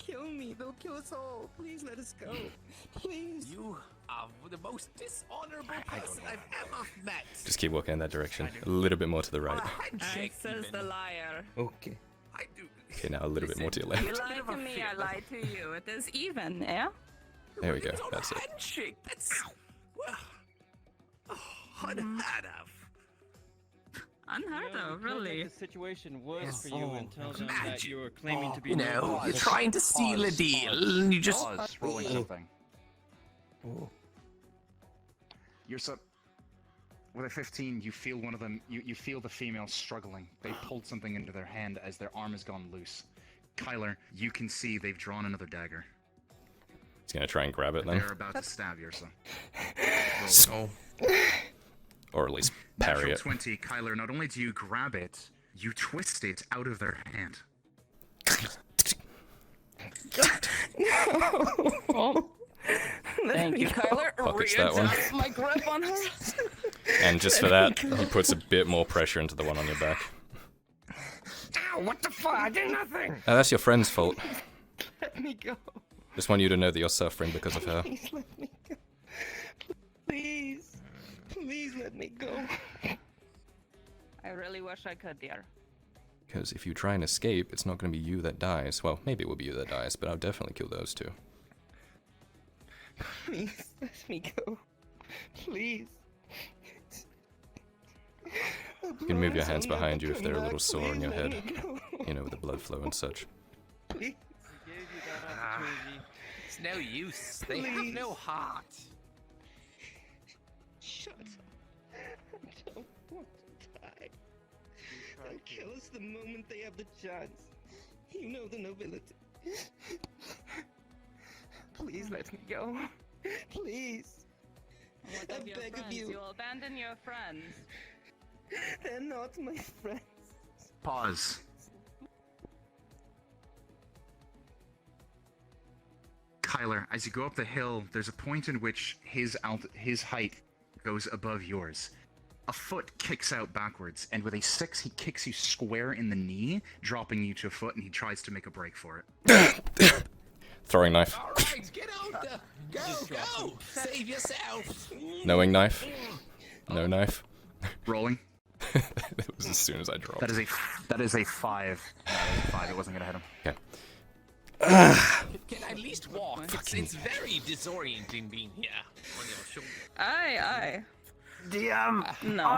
kill me. They'll kill us all. Please let us go. Please. You are the most dishonorable person I've ever met. Just keep walking in that direction. A little bit more to the right. Says the liar. Okay. I do. Okay, now a little bit more to your You left. lied to me, I lied to you. It is even, yeah? There we go. That's it. Handshake. That's unheard of. Unheard of, really. Make the situation worse for you and tell them that Imagine. you were claiming to be. You know, you're trying to steal a deal, and you just. Pause, rolling something. Oh. You're so. With a 15, you feel one of them. You feel the female struggling. They pulled something into their hand as their arm has gone loose. Kyler, you can see they've drawn another dagger. He's gonna try and grab it then. They're about to stab Yrsa. Oh. Or at least parry Natural it. 20, Kyler, not only do you grab it, you twist it out of their hand. Thank you, Kyler. Pockets that one. Readjust my grip on her. And just for that, he puts a bit more pressure into the one on your back. Ow, what the fuck? I did nothing. That's your friend's fault. Let me go. Just want you to know that you're suffering because of her. Please let me go. Please. Please let me go. I really wish I could, dear. Because if you try and escape, it's not going to be you that dies. Well, maybe it will be you that dies, but I'll definitely kill those two. Please let me go. Please. You can move your hands behind you if they're a little sore on your head. You know, with the blood flow and such. Please. Gave you that opportunity. It's no use. They have no heart. Shut up. I don't want to die. They'll kill us the moment they have the chance. You know the nobility. Please let me go. Please. What I of your beg of friends? you. You'll abandon your friends. They're not my friends. Pause. Kyler, as you go up the hill, there's a point in which his height goes above yours. A foot kicks out backwards, and with a 6, he kicks you square in the knee, dropping you to a foot, and he tries to make a break for it. Throwing knife. All right, get out there. Go. Save yourself. Knowing knife. No knife. Rolling. That was as soon as I dropped. That is a 5. That is a 5. It wasn't gonna hit him. Okay. Can I at least walk? It's very disorienting being here on your shoulder. Aye. No.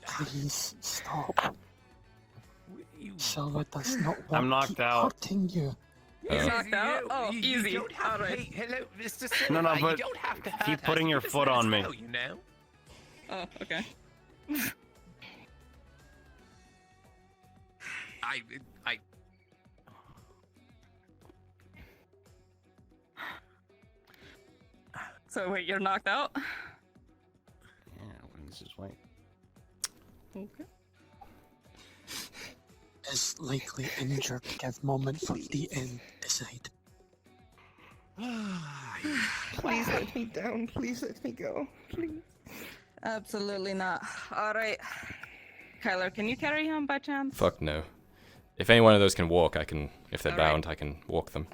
Please stop. Silver does not want I'm knocked keep out. hurting you. He's knocked out? Oh, You easy. don't have to- Alright. hey, hello, Mr. No, Silver, but you don't have to keep hurt putting us. your Just foot let us on me. go, you know? Oh, okay. I So wait, you're knocked out? Yeah, wings is white. Okay. Is likely injured. Give moment for the end. Decide. Please let me down. Please let me go. Please. Absolutely not. Alright. Kyler, can you carry him by chance? Fuck no. If any one of those can walk, I can. If they're Alright. bound, I can walk them.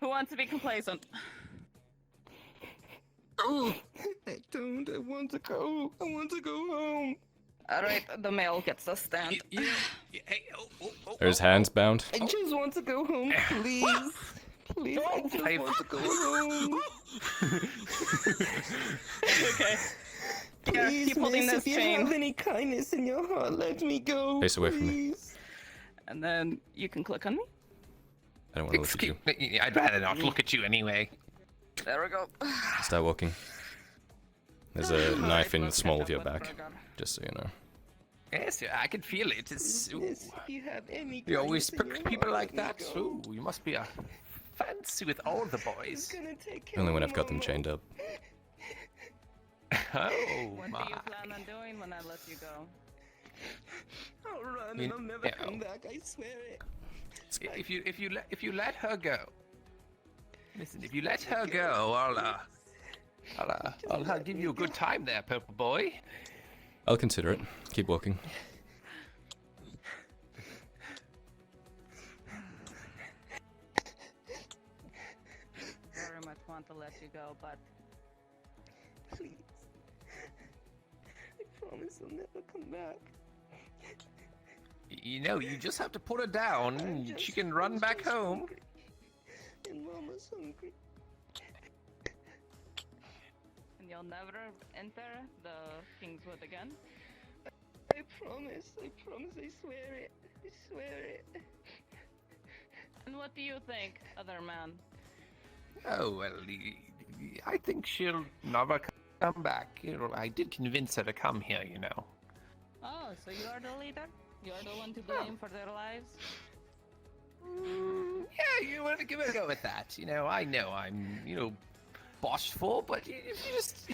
Who wants to be complacent? I don't. I want to go. I want to go home. Alright, the male gets a stand. hey, Are his hands bound? I just want to go home, please. Please, I just want to go home. Okay. Yeah, Please, keep holding miss, this if you chain. have any kindness in your heart, let me go. Face away from me. please. And then you can click on me. I don't want to look at you. I'd rather not look at you anyway. There we go. Start walking. There's a knife in the small of your back, just so you know. Yes, I can feel it. It's, Miss, if you have any you always kindness in pick your people heart, like let that. me go. Ooh, you must be a fancy with all the boys. I'm gonna take care Only when of I've got them Mama. chained up. Oh What my! do you plan on doing when I let you go? I'll run You and I'll never know. come back. I swear it. If you let her go, listen. If you let her go, I'll give you a good time there, purple boy. I'll consider it. Keep walking. want to let you go, but Please. I promise I'll never come back. You know, you just have to put her down, I'm and she just- can run I'm back just home. hungry. And Mama's hungry. and you'll never enter the Kingswood again. I promise, I swear it. I swear it. And what do you think, other man? Oh, well, I think she'll never come back. You know, I did convince her to come here, you know. Oh, so you are the leader? You're the one to blame for their lives? Yeah, you want to give it a go at that. You know I'm, boastful, but if you just,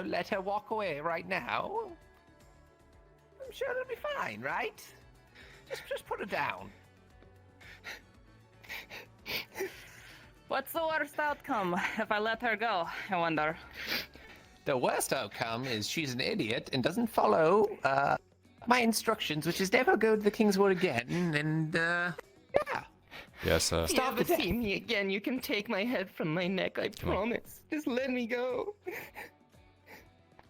let her walk away right now, I'm sure it'll be fine, right? Just put her down. What's the worst outcome if I let her go, I wonder? The worst outcome is she's an idiot and doesn't follow my instructions, which is never go to the Kingswood again, and yeah. Yes, If you Stop ever the death. see me again, you can take my head from my neck, I Come on. promise. Just let me go.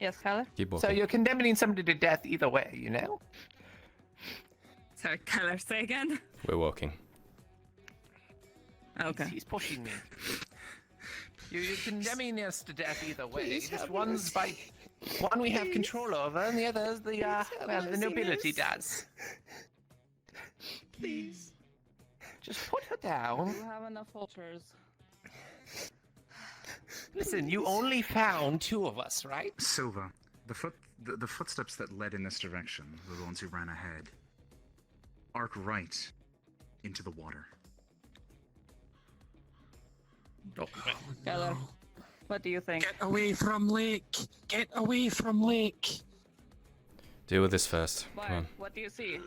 Yes, Kyler? keep So walking. you're condemning somebody to death either way, you know? Sorry, Kyler, say again? We're walking. Okay. He's pushing me. You're condemning us to death either way. Please Just have one's by mercy. one we have Please. control over, and the other's the have the nobility mercy. does. Please. Just put her down. You have enough vultures. Listen, you only found two of us, right? Silva, the footsteps that led in this direction, the ones who ran ahead, arc right into the water. Kyler, what do you think? Get away from lake! Get away from lake! Deal with this first. Come Bart, on. what do you see?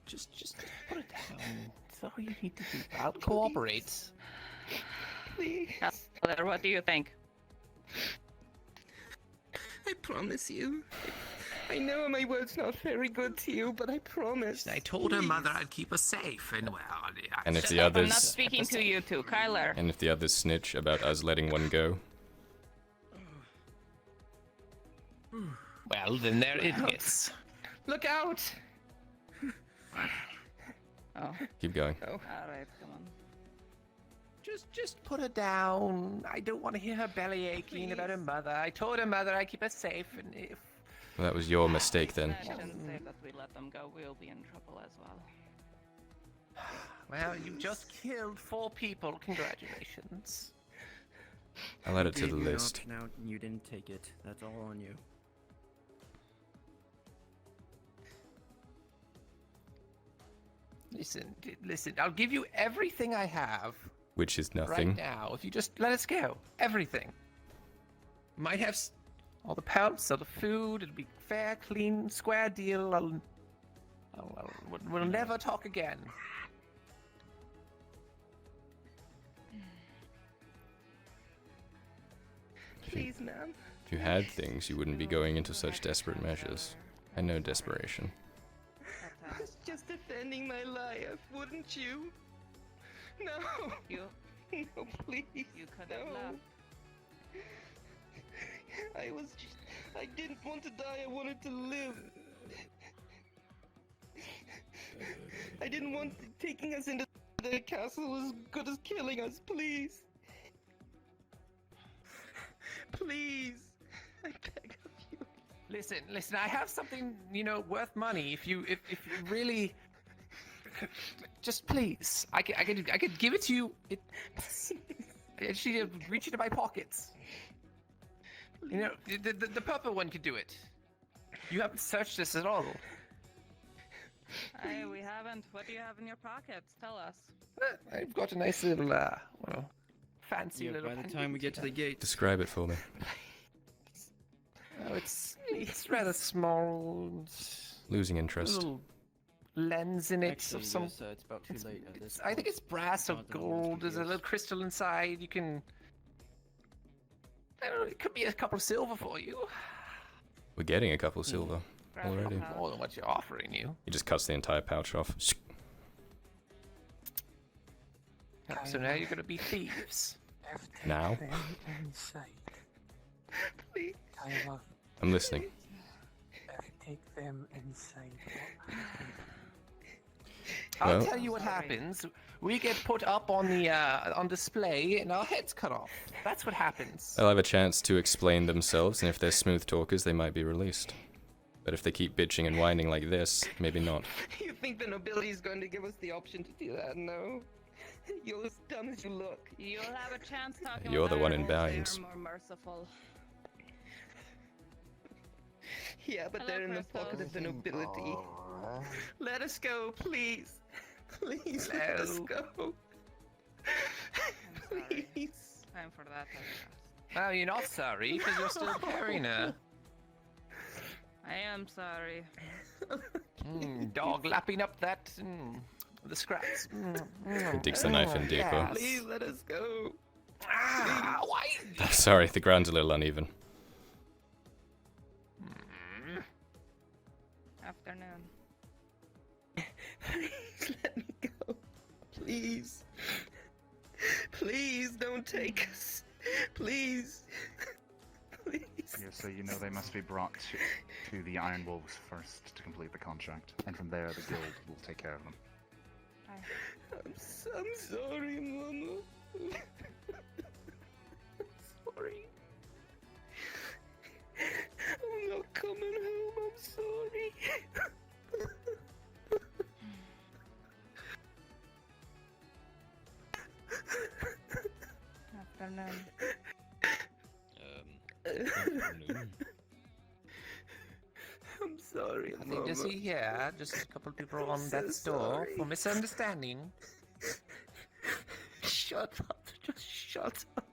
Just put it down. That's all you need to do. I'll cooperate. Please. Kyler, what do you think? I promise you. I know my word's not very good to you, but I promise. I told her Please. mother I'd keep her safe, and well, And if Shut the up, I'm others not speaking to you two, Kyler. and if the others snitch about us letting one go, well, then they're idiots. Look out! Oh, keep going. alright, come on. Just put her down. I don't want to hear her belly aching about her mother. I told her mother I'd keep her safe, and if Well, that was your mistake then. I shouldn't say that we let them go. We'll be in trouble as well. well, you just killed 4 people. Congratulations. I'll add it to Gave the you an list. option out and you didn't take it. That's all on you. Listen. I'll give you everything I have Which is right nothing. now if you just let us go. Everything. Might have all the pelts, all the food. It'll be fair, clean, square deal. We'll never talk again. Please, ma'am. If you had things, you wouldn't be going into such desperate measures. I know desperation. I was just defending my life, wouldn't you? No! You No, please. You could have no. left. I didn't want to die, I wanted to live. I didn't want taking us into the castle as good as killing us, please. Please. I beg of you. Listen. I have something, worth money. If you really, just please, I could give it to you. She reach into my pockets. The purple one could do it. You haven't searched this at all. Hey, we haven't. What do you have in your pockets? Tell us. I've got a nice little, fancy Yeah, little. by the time we get to the gate, Describe it for me. Oh, it's rather small. Losing interest. Little lens in it actually, of some. yes, it's about too late at this I think it's brass or Not that it was gold. There's a years. little crystal inside. You can. I don't know. It could be a couple of silver for you. We're getting a couple silver. Grab Already. the pouch. More than what you're offering you. He just cuts the entire pouch off. So now you're gonna be thieves. Everything Now? them inside. Please. Kyler, I'm listening. if you take them inside, what happens? I'll Well- tell you what Sorry. happens. We get put up on the on display and our heads cut off. That's what happens. They'll have a chance to explain themselves, and if they're smooth talkers, they might be released. But if they keep bitching and whining like this, maybe not. You think the nobility is going to give us the option to do that? No. You're as dumb as you look. You'll have a chance talking You're with the one in Iron Wolves. bounds. They are more merciful. Yeah, but Hello, they're in the Crystal. pocket of the nobility. Let us go, please. Please, let us No. go. I'm sorry. Please. Time for that podcast. Well, you're not sorry because you're still carrying her. I am sorry. Dog lapping up that the scraps. He digs the knife in deeper. Yes. Please let us go. Ah, why? Sorry, the ground's a little uneven. Afternoon. Please let me go. Please. Please don't take us. Please. Please. Yeah, so you know they must be brought to the Iron Wolves first to complete the contract, and from there the guild will take care of them. I'm sorry, Mama. I'm sorry. I'm not coming home. I'm sorry. Afternoon. I'm sorry, I mean, does Mama. he hear? Just a couple people on so that door sorry. for misunderstanding. Shut up. Just shut up.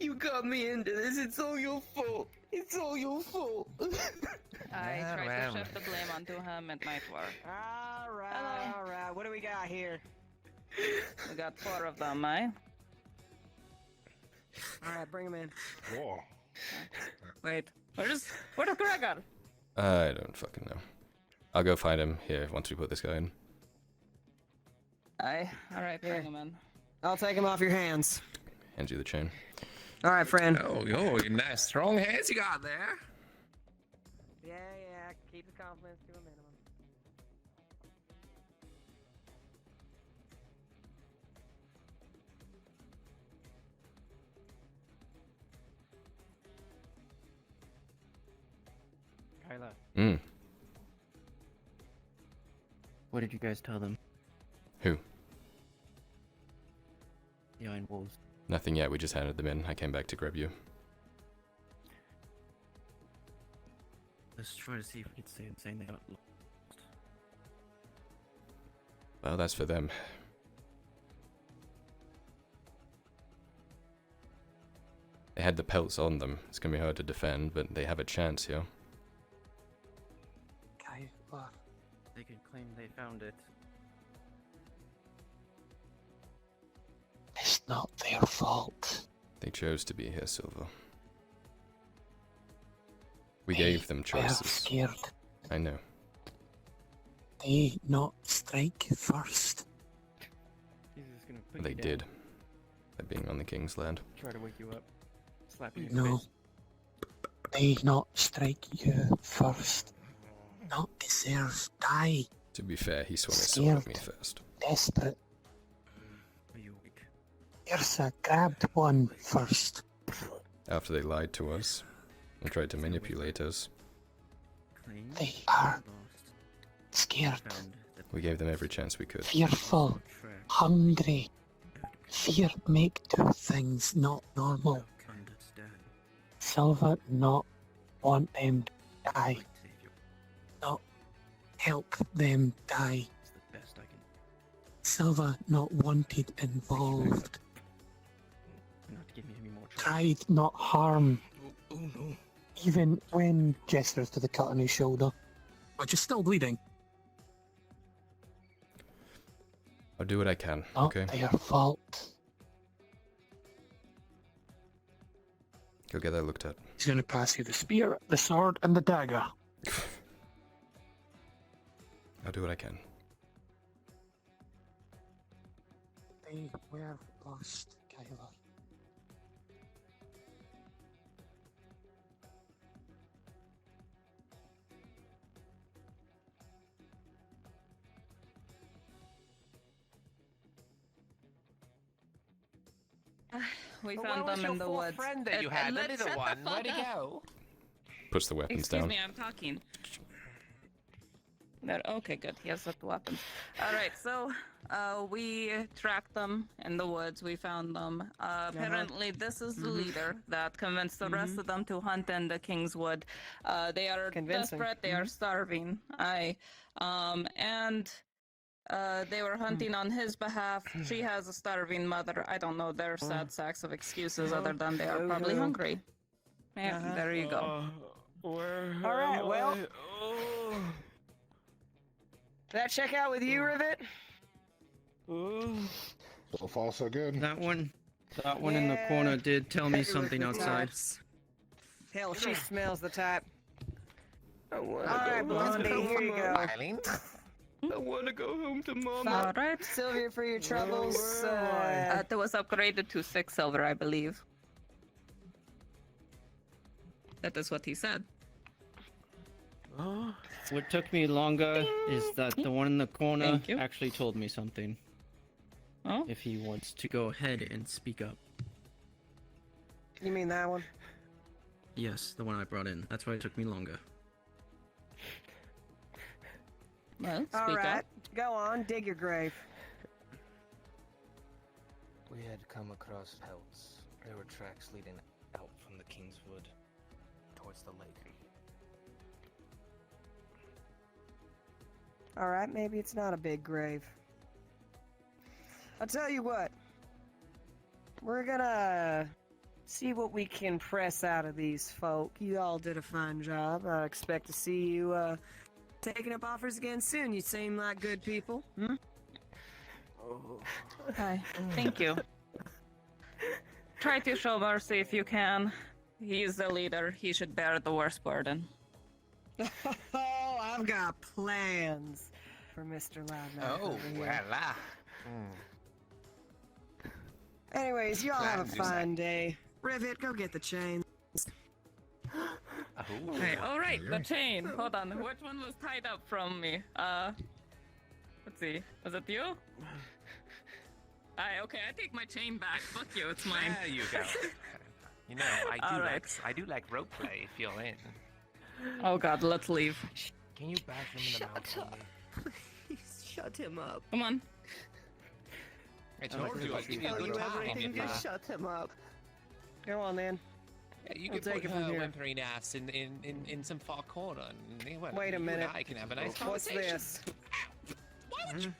You got me into this. It's all your fault. It's all your fault. I Yeah, tried well. to shift the blame onto him. It might work. Alright, Hello. alright. What do we got here? We got 4 of them, eh? Alright, bring him in. Whoa. Wait. Where's Gregor? I don't fucking know. I'll go find him here once we put this guy in. Aye. Alright, bring Here. him in. I'll take him off your hands. Hand you the chain. Alright, friend. Oh, nice strong hands you got there. Yeah, keep the confidence to a minimum. Kyla, Mm. what did you guys tell them? Who? The Iron Wolves. Nothing yet. We just handed them in. I came back to grab you. Let's try to see if we can say saying they got lost. Well, that's for them. They had the pelts on them. It's gonna be hard to defend, but they have a chance here. Kyler, They can claim they found it. it's not their fault. They chose to be here, Silver. We gave them They're choices. scared. I know. They not strike first. He's just gonna put They you down, did. By being on the King's land. try to wake you up, slap you in No. the face. They not strike you first. Not deserve. Die. To be fair, he swung his sword at me Scared. first. Desperate. Are you awake? Ursa grabbed one first. After they lied to us and tried to manipulate us, Claim They you are lost. scared. Found that we gave them every chance we could. Fearful. track. Hungry. Fear make do things not normal. Don't understand. Silver not want them to die. Like Savior. Not help them die. It's the best I can. Silver not wanted involved. Not to give me any more trouble. Tried not harm. Oh no. Even when gestures to the cut on his shoulder, which is still bleeding. I'll do what I can, Not okay? their fault. Go get that looked at. He's gonna pass you the spear, the sword, and the dagger. I'll do what I can. They were lost, Kyler. We But found where was them in your the fourth woods. friend that you had, the let's little shut the one? fuck Where'd he up. go? Puts the weapons Excuse down. me, I'm talking. Okay, good. He has the weapons. All right, so we tracked them in the woods. We found them. Apparently, this is the leader that convinced the rest of them to hunt in the Kingswood. They are Convincing. desperate. They are starving. And they were hunting on his behalf. She has a starving mother. I don't know their sad sacks of excuses other than they are probably hungry. Yeah, there you go. All right, well. Did that check out with you, Rivet? So far, so good. That one in the corner did tell me something outside. Hell, she smells the type. I want to All right, go home Blondie, to here you go. Smiling. I want to go home to Mama. All right. Sylvia, for your troubles. That was upgraded to 6 silver, I believe. That is what he said. What took me longer is that the one in the corner Thank you. actually told me something. Oh, If he wants to go ahead and speak up. You mean that one? Yes, the one I brought in. That's why it took me longer. well, speak All right, up. go on, dig your grave. We had come across pelts. There were tracks leading out from the Kingswood towards the lake. All right, maybe it's not a big grave. I'll tell you what. We're gonna see what we can press out of these folk. You all did a fine job. I expect to see you taking up offers again soon. You seem like good people. Hi. Thank you. Try to show mercy if you can. He is the leader. He should bear the worst burden. Oh, I've got plans for Mr. Loudmouth. Oh, over here. voila. Anyways, you all have a Plans, you say? fine day. Rivet, go get the chain. Oh. Hey, all right, the chain. Hold on. Which one was tied up from me? Let's see. Was it you? Okay, I take my chain back. Fuck you, it's mine. There you go. You know, All right. I do like rope play if you're in. Oh god, let's leave. Can you bash him in the mouth for me? Please shut him up. Come on. I told you I'd give you a Tell good you time. everything, If, just shut him up. Go on then. yeah, you We'll could take put it from her here. whimpering ass in some far corner. And, well, Wait a you minute. And I can have a nice What's conversation. this? Why would you?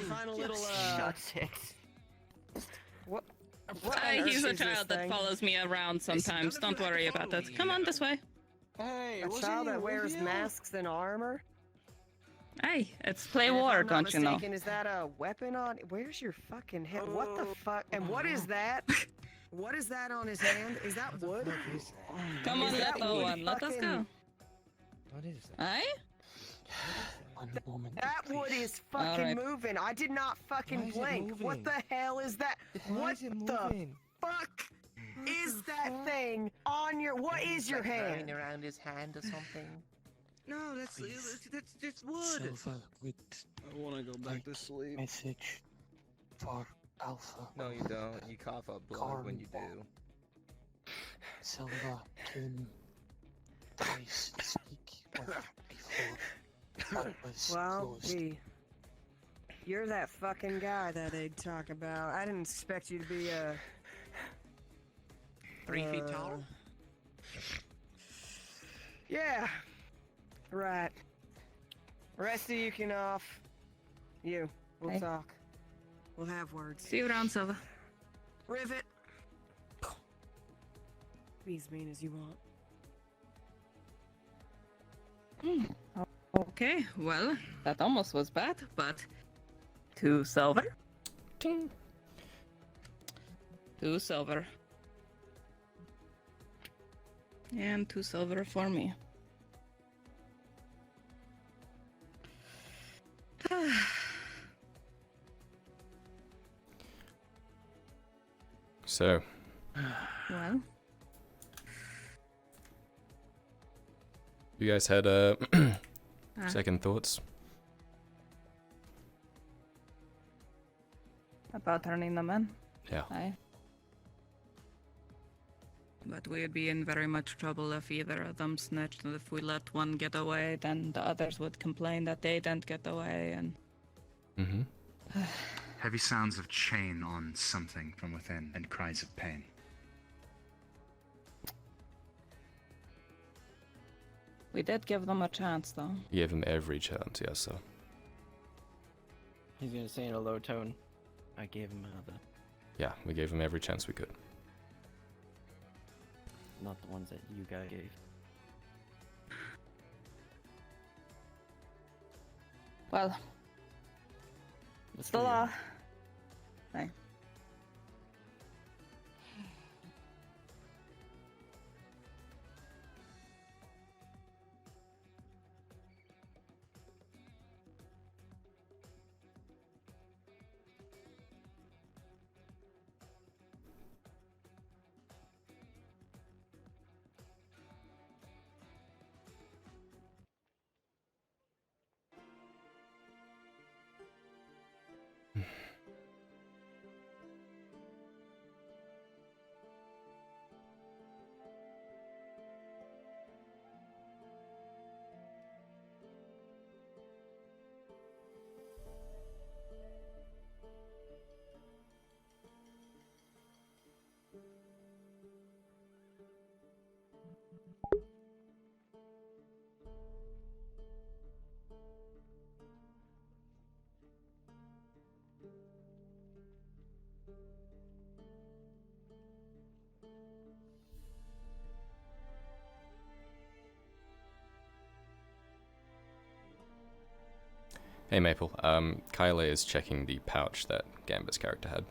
Find a little Shut it. What on earth He's a is this child that thing? follows me around sometimes. none Don't of you worry have to about follow it. me, Come you on know. this way. Hey, A child that wears masks and armor? Hey, it's play And if war, I'm not don't you know? mistaken, is that a weapon on? Where's your fucking head? What the fuck? And what is that? What is that on his hand? Is that wood? Come on, Is that little wood one. Let us go. fucking- What is that? Hey? One moment. That wood is fucking Alright. moving. I did not fucking Why is it blink. What moving? the hell is that? What the fuck is that thing on your? What is your hand? around his hand or something? No, that's just wood. Silver with I want to go back to sleep. message for Alpha. No, you don't. You cough up blood when you do. Silver came twice to speak with before. That was Well, closed. gee. You're that fucking guy that they'd talk about. I didn't expect you to be a 3 feet tall? Yeah. Right. Rest of you can off. You. We'll Hey. talk. We'll have words. See you around, Silva. Rivet. Be as mean as you want. Okay, well, that almost was bad, but 2 silver. Ting. 2 silver. And 2 silver for me. So, Well, you guys had second thoughts? about turning them in. Yeah. Aye. But we'd be in very much trouble if either of them snitched, and if we let one get away, then the others would complain that they didn't get away, and... Mm-hmm. Heavy sounds of chain on something from within and cries of pain. We did give them a chance, though. You gave him every chance, yes, sir. He's gonna say in a low tone, I gave him another. Yeah, we gave him every chance we could. Not the ones that you guys gave. Well, Let's it's the do it. law. Aye. Hey Maple, Kyler is checking the pouch that Gambit's character had.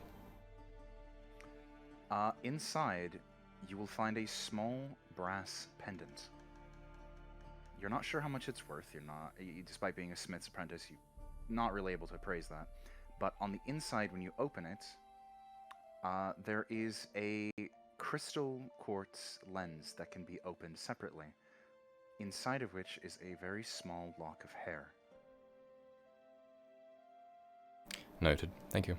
Inside, you will find a small brass pendant. You're not sure how much it's worth. You're not, despite being a smith's apprentice, you're not really able to appraise that. But on the inside, when you open it, there is a crystal quartz lens that can be opened separately, inside of which is a very small lock of hair. Noted. Thank you.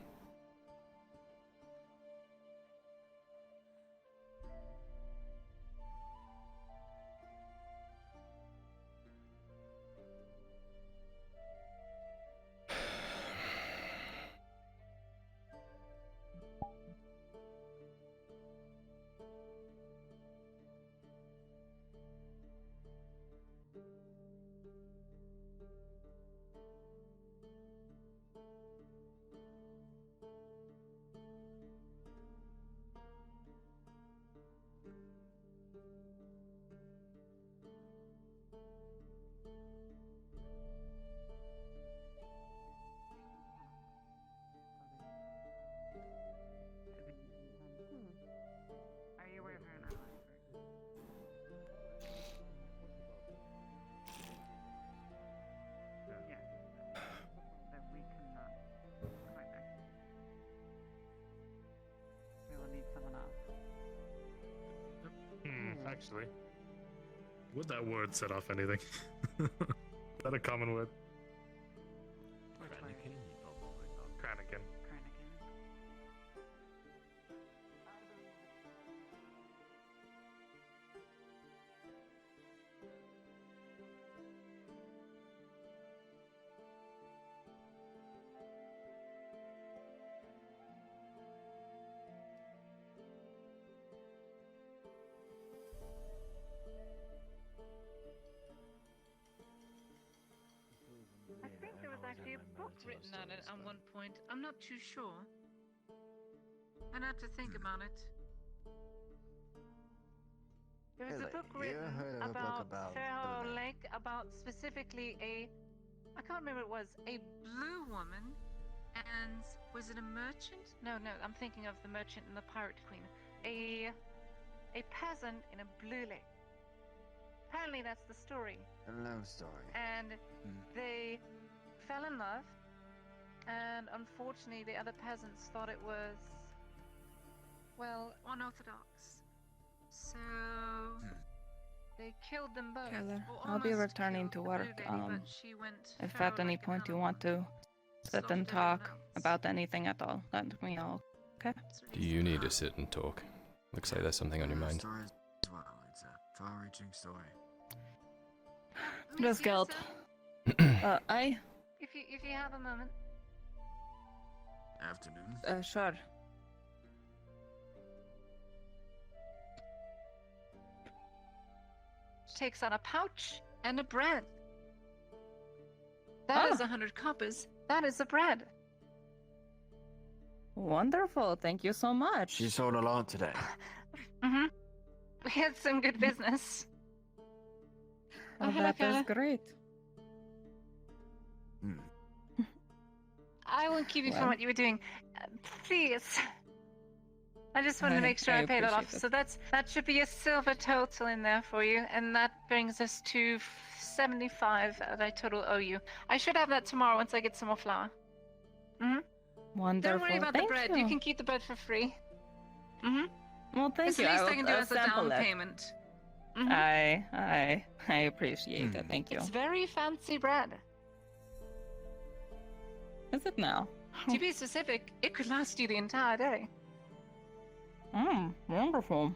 Are you aware of her now? Yeah. That we cannot quite back. We will need someone else. Actually. Would that word set off anything? Is that a common word? Kranikin? Kranikin. I think there was actually a book written on it at one point. I'm not too sure. I'd have to think about it. There was a book written about Pharaoh Lake, about specifically I can't remember what it was, a blue woman, and was it a merchant? No, I'm thinking of the merchant and the pirate queen. A peasant in a blue lake. apparently that's the story. A love story. And they fell in love, and unfortunately the other peasants thought it was, well, unorthodox. So they killed them both. Kyler, or I'll be almost returning killed to the work. Blue Lady, but she went If feral at any like an point you animal. want to sit and talk about anything at all, let me know. Okay? Do you need to sit and talk? Looks like there's something on your mind. Story as well. It's a far-reaching story. Just guilt. I. If you have a moment. Afternoon. Sure. She takes out a pouch and a bread. That is 100 coppers. That is a bread. Wonderful. Thank you so much. She sold a lot today. We had some good business. Oh, hello, that is Kyler. great. I won't keep you from Well. what you were doing. Please. I just wanted to make sure I I paid it off. appreciate it. So that should be a silver total in there for you, and that brings us to 75 that I total owe you. I should have that tomorrow once I get some more flour. Wonderful. Don't worry about Thank the bread. You can keep the bread for free. Well, thank It's you. the least I I can will, do as a down sample it. payment. I appreciate it. Thank you. It's very fancy bread. Is it now? To be specific, it could last you the entire day. Wonderful.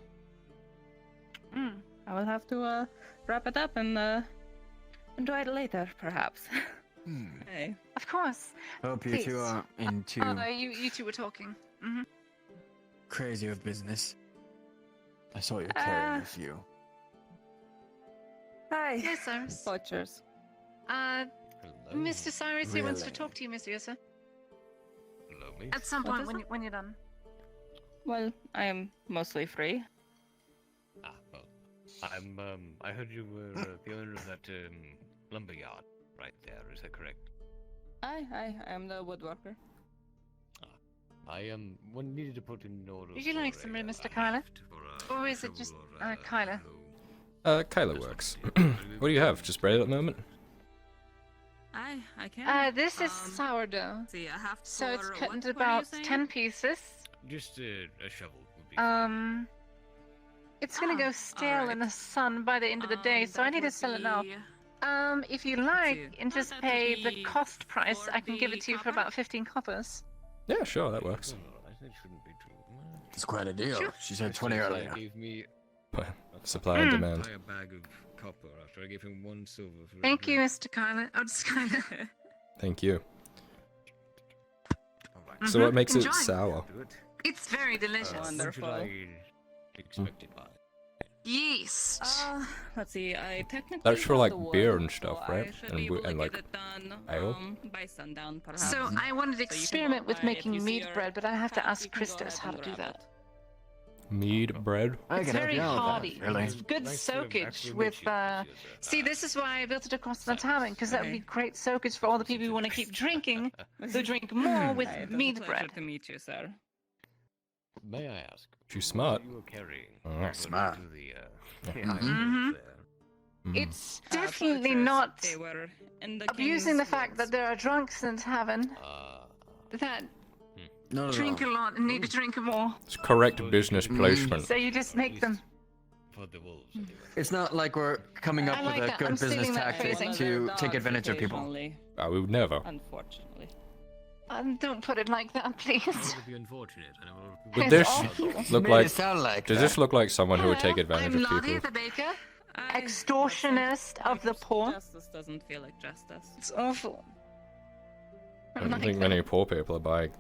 I will have to wrap it up and enjoy it later, perhaps. Hey. Of course. Hope you Please. two are into Oh no, you two were talking. crazy with business. I saw you carrying a few. Hi. Yes, Cyrus. Butchers. Mr. Cyrus, he wants to Really? talk to you, Mr. Yosa. Hello, me. At some What point is it? when you're done. Well, I am mostly free. Well, I heard you were the owner of that lumber yard right there. Is that correct? I am the woodworker. I needed to put in order. Would you like some, Mr. Kyler? Or is it just Kyler? Kyler works. What do you have? Just bread at the moment? I can. This is sourdough. See, I have So it's for- cut what into were you about saying? 10 pieces. Just a shovel would be. It's gonna go stale in the sun by the end of the day, so I need to sell it now. If you like, and just that pay would the be cost price, I can give it to you for 40 about 15 coppers. Yeah, sure, that works. That shouldn't be true. It's quite a deal. Sure. She said 20 earlier. Gave me Supply and demand. entire bag of copper after I gave him 1 silver for his Thank you, bread. Mr. Kyler. Oh, just Kyler. Thank you. Alright. So what makes Enjoy. it sour? Do it. It's very delicious. What should Wonderful. I expect it by? Yeast. Let's see. I technically. That's for, have like, the wood, beer and so stuff, I right? should And be wo- able to and, like, get it done, ale? by sundown, perhaps. So I wanted to So you can experiment go with by- if making you see mead your bread, but I have to pack, ask you can go Christos ahead how to and do grab that. Mead bread? I It's can help very you out with hardy. that, really. It's good Nice to soakage actually with. meet you, See, this is why I built it across the tavern, because that would be Okay. great soakage for all the people who want to keep drinking. Who drink more with It was a mead pleasure bread. to meet you, sir. May I ask? She's smart. What you were carrying? Mm. Smart. To the, Mhm. there. It's Uh, definitely poachers, not They were in the abusing the King's fact that woods. there are drunks in the tavern Uh, that Not at drink a all. lot and need to drink more. It's correct business placement. So you just make them. for the wolves, anyway. It's not like we're coming up I with like a that. good I'm business stealing that tactic phrasing. to Dogs take advantage of people. occasionally, I would never. Unfortunately. Don't put it like that, please. That would be unfortunate. I know a lot of people Would It's this awful. look Made like... it sound like Does that. this look like someone who would take Hello, advantage I'm of Lottie, people? the baker. I- Extortionist of the poor. Justice doesn't feel like justice. It's awful. I don't Like think that. many poor people are buying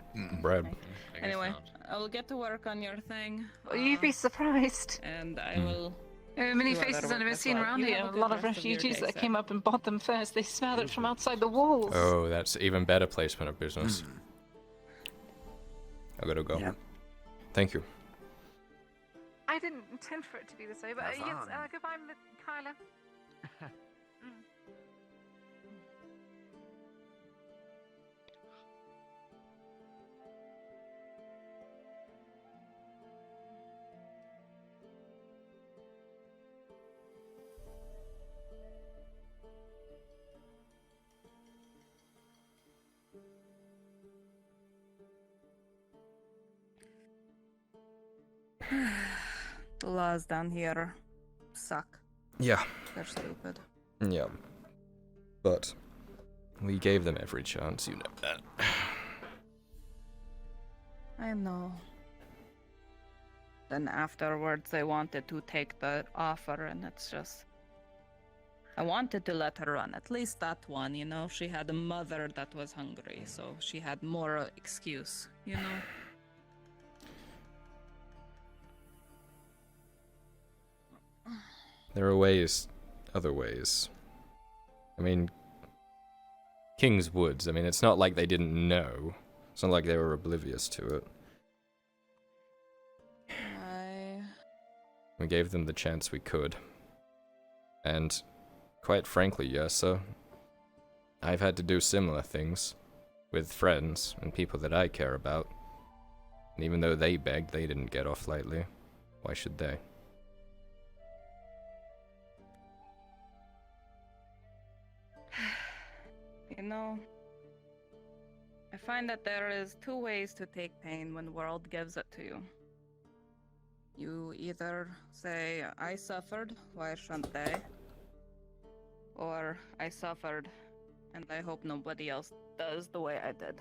bread. I guess Anyway, not. I will get to work on your thing. Well, you'd be surprised. And I will. There are many Do other faces work I've never as seen well. around You here. have a A good lot of rest of your refugees day, that sir. came up and bought them first. They smelled it from outside the walls. Oh, that's even better placement of business. I gotta go. Yeah. Thank you. I didn't intend for it to be this way, but Have yes, fun. goodbye, Kyler. The laws down here suck. Yeah. They're stupid. Yeah. But we gave them every chance, you know that. I know. Then afterwards, they wanted to take the offer, and it's just. I wanted to let her run, at least that one, you know? She had a mother that was hungry, so she had more excuse, you know? There are ways, other ways. I mean, King's Woods, I mean, it's not like they didn't know. It's not like they were oblivious to it. We gave them the chance we could. And, quite frankly, yes, sir. I've had to do similar things with friends and people that I care about. And even though they begged, they didn't get off lightly. Why should they? You know, I find that there is two ways to take pain when the world gives it to you. You either say, I suffered, why shouldn't they? Or, I suffered, and I hope nobody else does the way I did.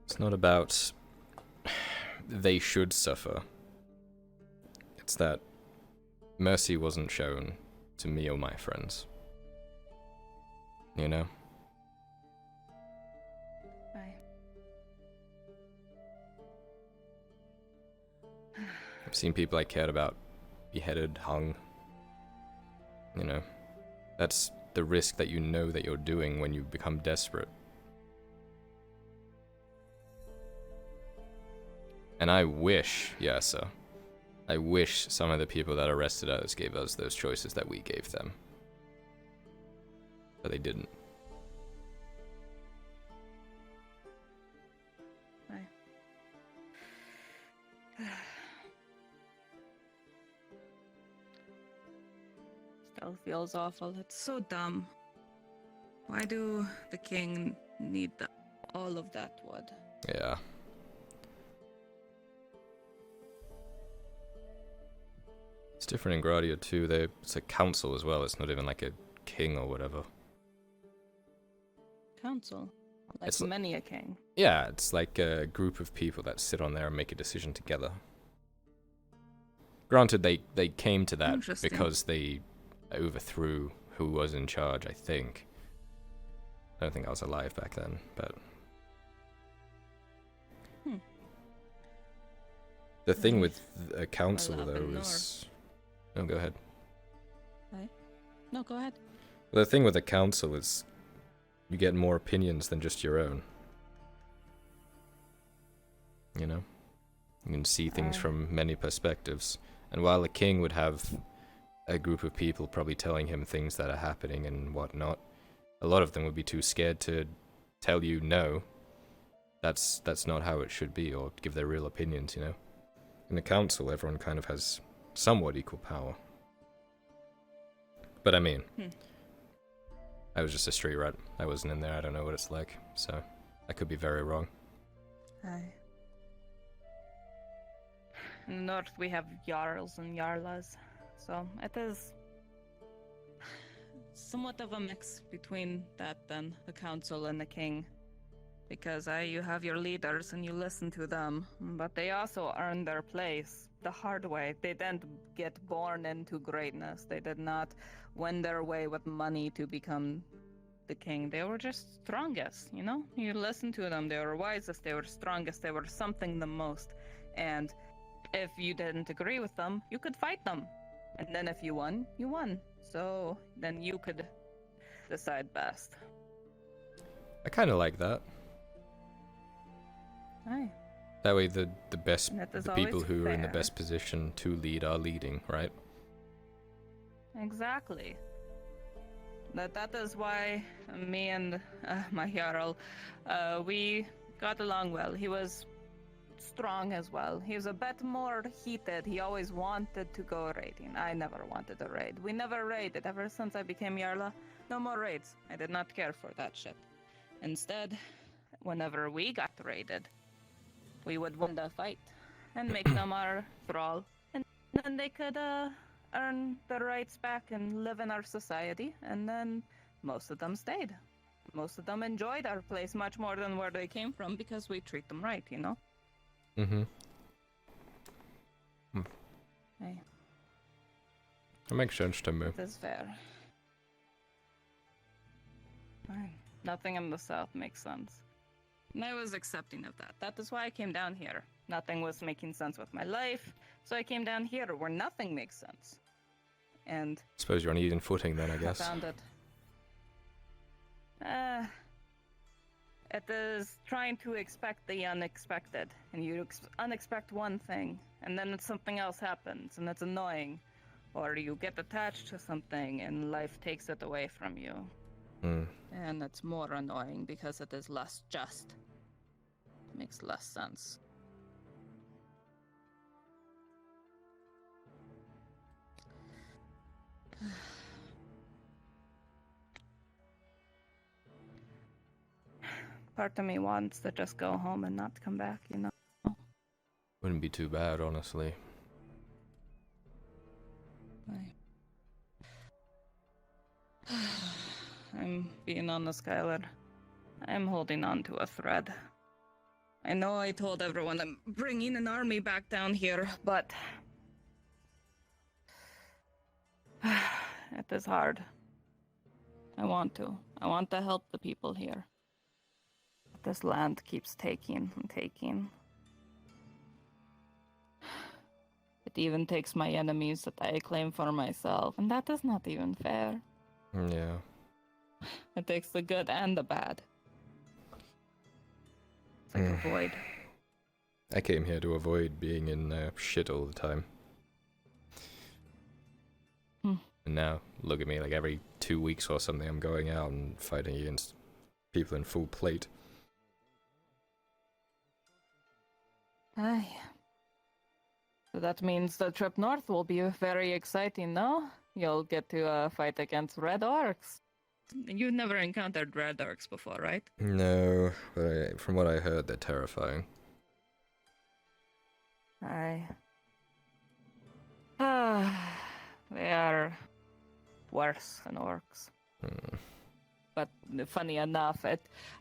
It's not about they should suffer. It's that mercy wasn't shown to me or my friends. You know? I've seen people I cared about beheaded, hung. You know, that's the risk that you know that you're doing when you become desperate. And I wish, yes, sir, I wish some of the people that arrested us gave us those choices that we gave them. But they didn't. Still feels awful. It's so dumb. Why do the king need all of that wood? Yeah. It's different in Gradia too. It's a council as well. It's not even like a king or whatever. Council? Like It's many a king. Yeah, it's like a group of people that sit on there and make a decision together. Granted, they came to that because they overthrew who was in charge, I think. I don't think I was alive back then, but... The thing with a council, though, is... Oh, go ahead. No, go ahead. The thing with a council is you get more opinions than just your own. You know? You can see things from many perspectives. And while a king would have a group of people probably telling him things that are happening and whatnot, a lot of them would be too scared to tell you no. That's not how it should be, or give their real opinions, you know? In the council, everyone kind of has somewhat equal power. But I mean, I was just a street rat. I wasn't in there, I don't know what it's like, so I could be very wrong. Aye. In the north, we have Jarls and Jarlas, so it is somewhat of a mix between that and the council and the king. Because you have your leaders and you listen to them, but they also earn their place the hard way. They didn't get born into greatness. They did not win their way with money to become the king. They were just strongest, you know? You listen to them. They were wisest. They were strongest. They were something the most. And if you didn't agree with them, you could fight them. And then if you won, you won. So then you could decide best. I kind of like that. Aye. That way the best, And it is the people always who are in the fair. best position to lead are leading, right? Exactly. That is why me and my Jarl, we got along well. He was strong as well. He was a bit more heated. He always wanted to go raiding. I never wanted to raid. We never raided ever since I became Jarla. No more raids. I did not care for that shit. Instead, whenever we got raided, we would win the fight and make them our thrall then they could earn their rights back and live in our society. And then most of them stayed. Most of them enjoyed our place much more than where they came from because we treat them right, you know? Mm-hmm. Hey, That makes sense to me. it is fair. Fine. Nothing in the south makes sense. And I was accepting of that. That is why I came down here. Nothing was making sense with my life, so I came down here where nothing makes sense. And Suppose you're on even footing then, I guess. I found it. It is trying to expect the unexpected, and you unexpect one thing, and then something else happens, and it's annoying. Or you get attached to something, and life takes it away from you. Hmm. And it's more annoying because it is less just. It makes less sense. Part of me wants to just go home and not come back, you know? Wouldn't be too bad, honestly. I'm being honest, Kyler. I'm holding on to a thread. I know I told everyone I'm bringing an army back down here, but it is hard. I want to. I want to help the people here. But this land keeps taking and taking. It even takes my enemies that I claim for myself, and that is not even fair. Yeah. It takes the good and the bad. It's like a void. I came here to avoid being in shit all the time. And now, look at me, like every 2 weeks or something, I'm going out and fighting against people in full plate. Aye. So that means the trip north will be very exciting, no? You'll get to fight against Red Orcs. You've never encountered Red Orcs before, right? No, but from what I heard, they're terrifying. Aye. They are worse than orcs. But funny enough,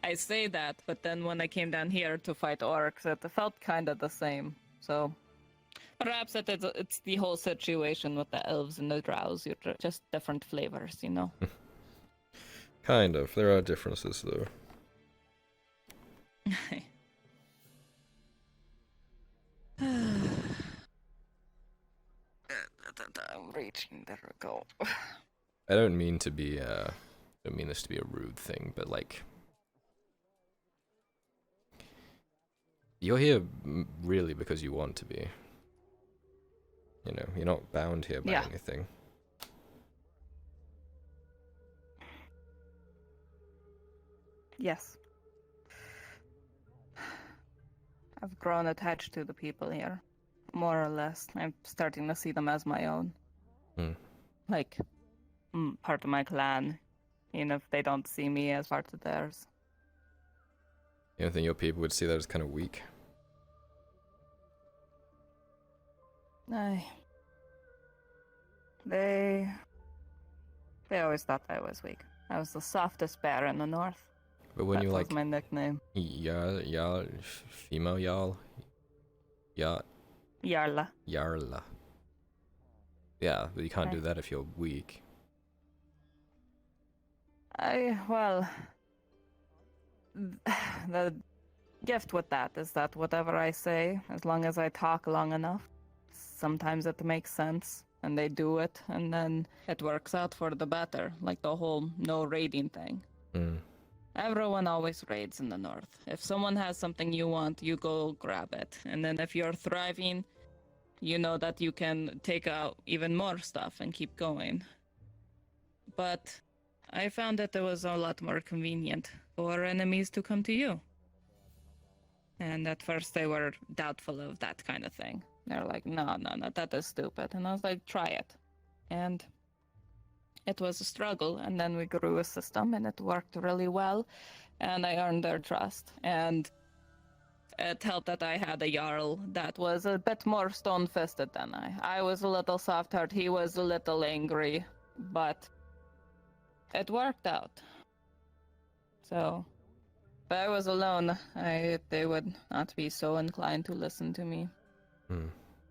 I say that, but then when I came down here to fight orcs, it felt kind of the same. So perhaps it's the whole situation with the elves and the drows. You're just different flavors, you know? Kind of. There are differences, though. I'm reaching. There we go. I don't mean to be, don't mean this to be a rude thing, but like, you're here really because you want to be. You know, you're not bound here by anything. Yes. I've grown attached to the people here. More or less. I'm starting to see them as my own. Like, part of my clan. Even if they don't see me as part of theirs. You don't think your people would see that as kind of weak? Aye. They always thought I was weak. I was the softest bear in the north. But when that you was like my nickname. Female Jarl? Jarla. Jarla. Yeah, but you can't do that if you're weak. Well, the gift with that is that whatever I say, as long as I talk long enough, sometimes it makes sense, and they do it, and then it works out for the better, like the whole no raiding thing. Everyone always raids in the north. If someone has something you want, you go grab it. And then if you're thriving, you know that you can take out even more stuff and keep going. But I found that it was a lot more convenient for enemies to come to you. And at first they were doubtful of that kind of thing. They're like, no, that is stupid. And I was like, try it. And it was a struggle, and then we grew a system, and it worked really well, and I earned their trust. And it helped that I had a Jarl that was a bit more stone-fisted than I. I was a little soft-hearted, he was a little angry, but it worked out. So, if I was alone, they would not be so inclined to listen to me.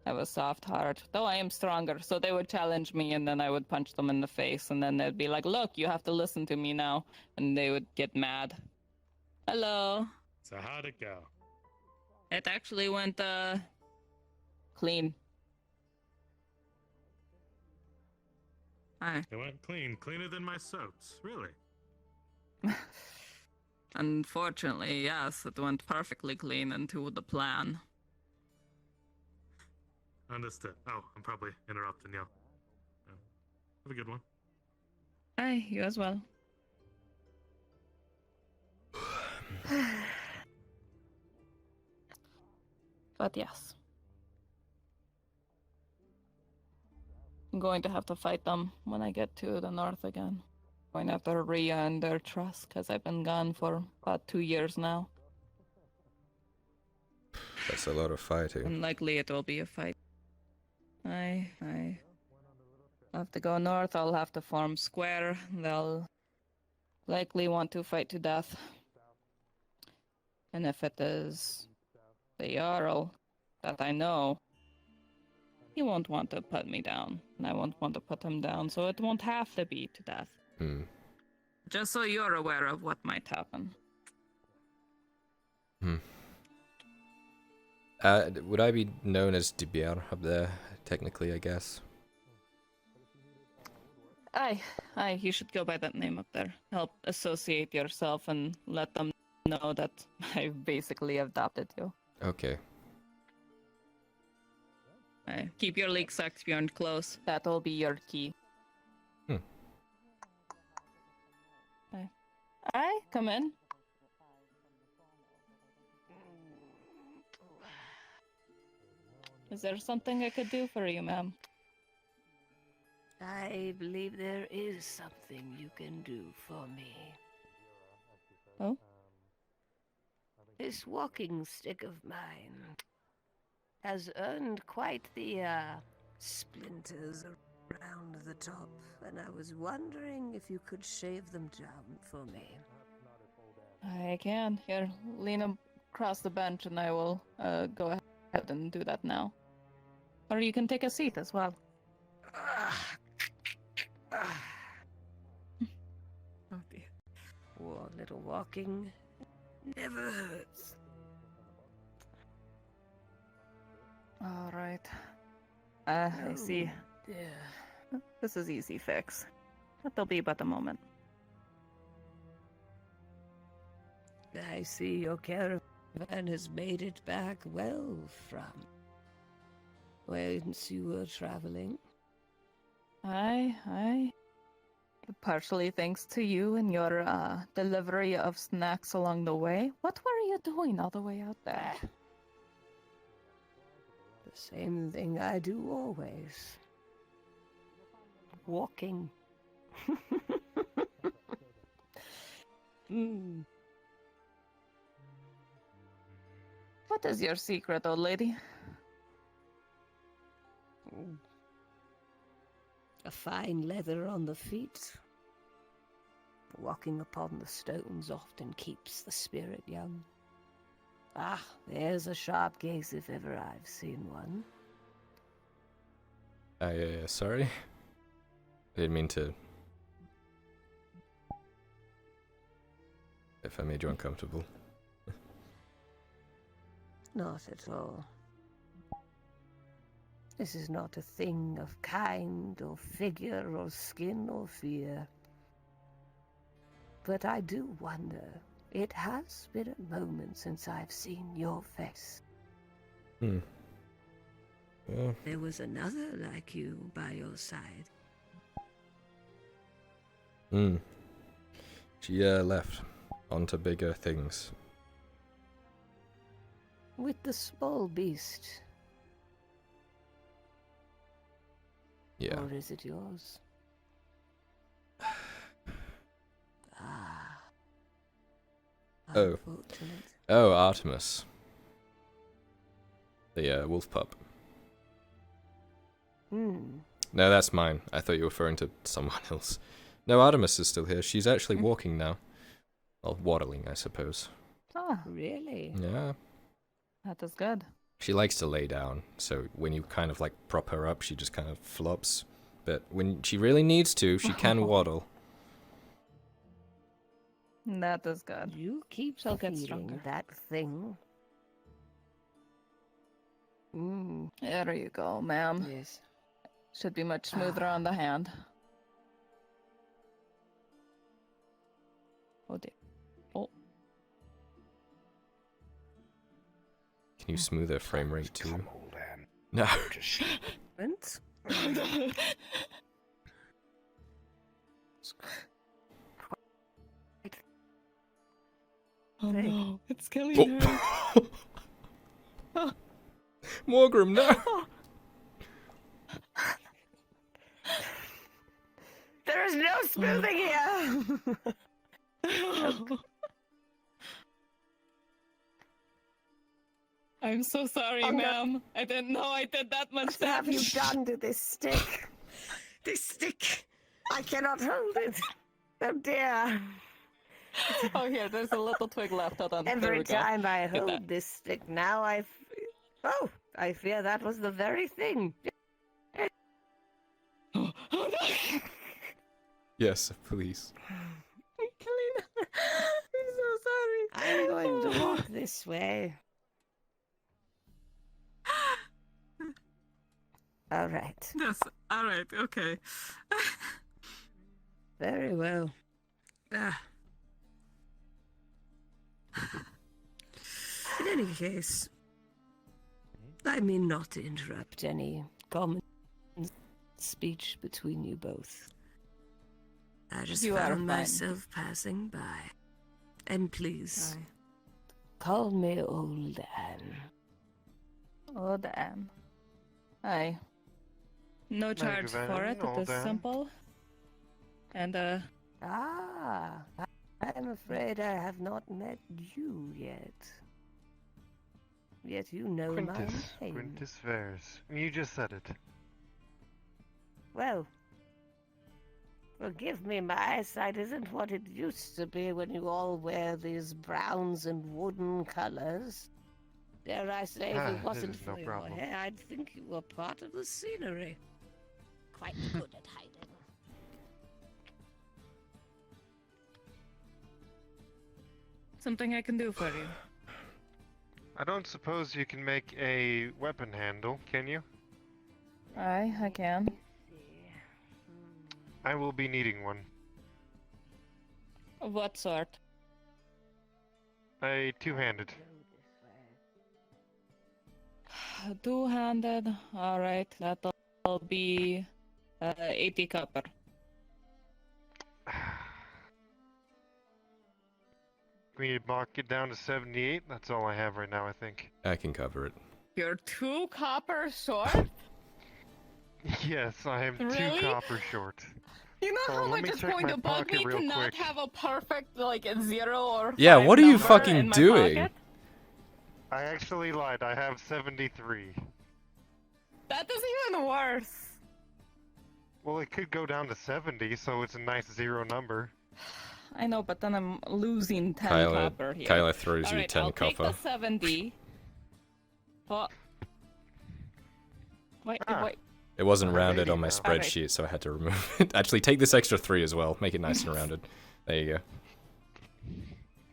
I was soft-hearted, though I am stronger, so they would challenge me, and then I would punch them in the face, and then they'd be like, look, you have to listen to me now, and they would get mad. Hello. So how'd it go? It actually went, clean. Hi. It went clean. Cleaner than my soaps. Really? Unfortunately, yes, it went perfectly clean into the plan. Understood. Oh, I'm probably interrupting you. Have a good one. Hi, you as well. But yes. I'm going to have to fight them when I get to the north again. Going to have to re-earn their trust, because I've been gone for about 2 years now. That's a lot of fighting. Unlikely it will be a fight. I have to go north, I'll have to form square. They'll likely want to fight to death. And if it is the Jarl that I know, he won't want to put me down, and I won't want to put him down, so it won't have to be to death. Just so you're aware of what might happen. Would I be known as Dibier up there, technically, I guess? Aye, you should go by that name up there. Help associate yourself and let them know that I basically adopted you. Okay. Aye, keep your leaks expired close. That'll be your key. Aye, come in. Is there something I could do for you, ma'am? I believe there is something you can do for me. Oh? This walking stick of mine has earned quite the, splinters around the top, and I was wondering if you could shave them down for me. I can. Here, lean across the bench and I will go ahead and do that now. Or you can take a seat as well. Oh dear. Well, a little walking never hurts. All right. I see. Yeah. This is easy fix. That'll be but a moment. I see your caravan has made it back well from whence you were traveling. Aye. Partially thanks to you and your delivery of snacks along the way. What were you doing all the way out there? The same thing I do always. Walking. What is your secret, old lady? A fine leather on the feet. Walking upon the stones often keeps the spirit young. Ah, there's a sharp gaze if ever I've seen one. Sorry? I didn't mean to... If I made you uncomfortable. Not at all. This is not a thing of kind or figure or skin or fear. But I do wonder, it has been a moment since I've seen your face. Well, There was another like you by your side. She left. On to bigger things. With the small beast. Yeah. Or is it yours? Oh. Unfortunate. Oh, Artemis. The wolf pup. Hmm. No, that's mine. I thought you were referring to someone else. No, Artemis is still here. She's actually walking now. Well, waddling, I suppose. Oh, Really? Yeah. that is good. She likes to lay down, so when you kind of like prop her up, she just kind of flops. But when she really needs to, she can waddle. That is good. You keep She'll get feeding stronger. that thing. Mm. There you go, ma'am. Yes. Should be much smoother on the hand. Oh dear. Oh. Can you smooth her frame rate too? Come, old Anne. No. Just Blint? Oh Hey. no, it's killing her. Morgrim, no! There is no smoothing here! I'm so sorry, Oh, no. ma'am. I didn't know I did that much What have you damage. done to this stick? This stick! I cannot hold it! Oh dear! Oh, here, there's a little twig left. Hold on. there Every we go. time I Get hold that. this stick now, Oh! I fear that was the very thing! Oh no! Yes, please. I'm so sorry. I'm going to walk this way. All right. Yes. All right. Okay. Very well. In any case, I mean not to interrupt any common speech between you both. I just You are found fine. myself passing by. And please, call me Old Anne. Oh, damn. Aye. No charge for it. It old is Anne. simple. And Ah, I'm afraid I have not met you yet. Yet you know my name. Quintus Vers. You just said it. Well, forgive me, my eyesight isn't what it used to be when you all wear these browns and wooden colors. Dare I say, if Ah, it this wasn't is no for your problem. hair, I'd think you were part of the scenery. Quite good at hiding. something I can do for you. I don't suppose you can make a weapon handle, can you? Aye, I can. I will be needing one. Of what sort? A two-handed. Two-handed. All right, that'll be 80 copper. We knock it down to 78. That's all I have right now, I think. I can cover it. You're 2 copper short? Yes, I am Really? 2 copper short. You know Hold how on, let much me it's check going my to bug pocket me real to not quick. have a perfect, like, a 0 or Yeah, 5 what are you number fucking in my doing? pocket? I actually lied. I have 73. That is even worse. Well, it could go down to 70, so it's a nice 0 number. I know, but then I'm losing 10 Kyler, copper here. Kyler throws All you right, 10 I'll take copper. the 70. What? Wait, wait. It wasn't Ah, rounded maybe on my now. spreadsheet, so I had to remove it. Actually, take this extra 3 as well. Make it nice and rounded. There you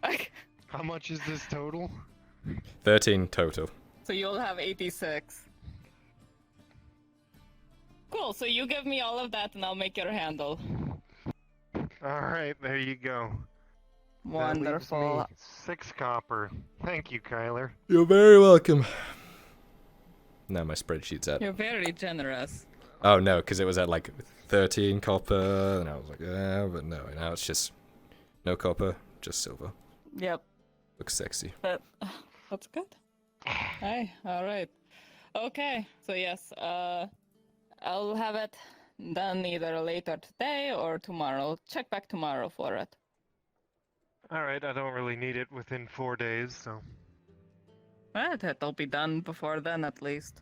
go. How much is this total? 13 total. So you'll have 86. Cool, so you give me all of that and I'll make your handle. Alright, there you go. Wonderful. That leaves me 6 copper. Thank you, Kyler. You're very welcome. Now my spreadsheet's at... You're very generous. Oh no, because it was at like 13 copper, and I was like, but no, now it's just no copper, just silver. Yep. Looks sexy. That's good. Hey, alright. Okay, so yes, I'll have it done either later today or tomorrow. Check back tomorrow for it. Alright, I don't really need it within 4 days, so... But it'll be done before then, at least.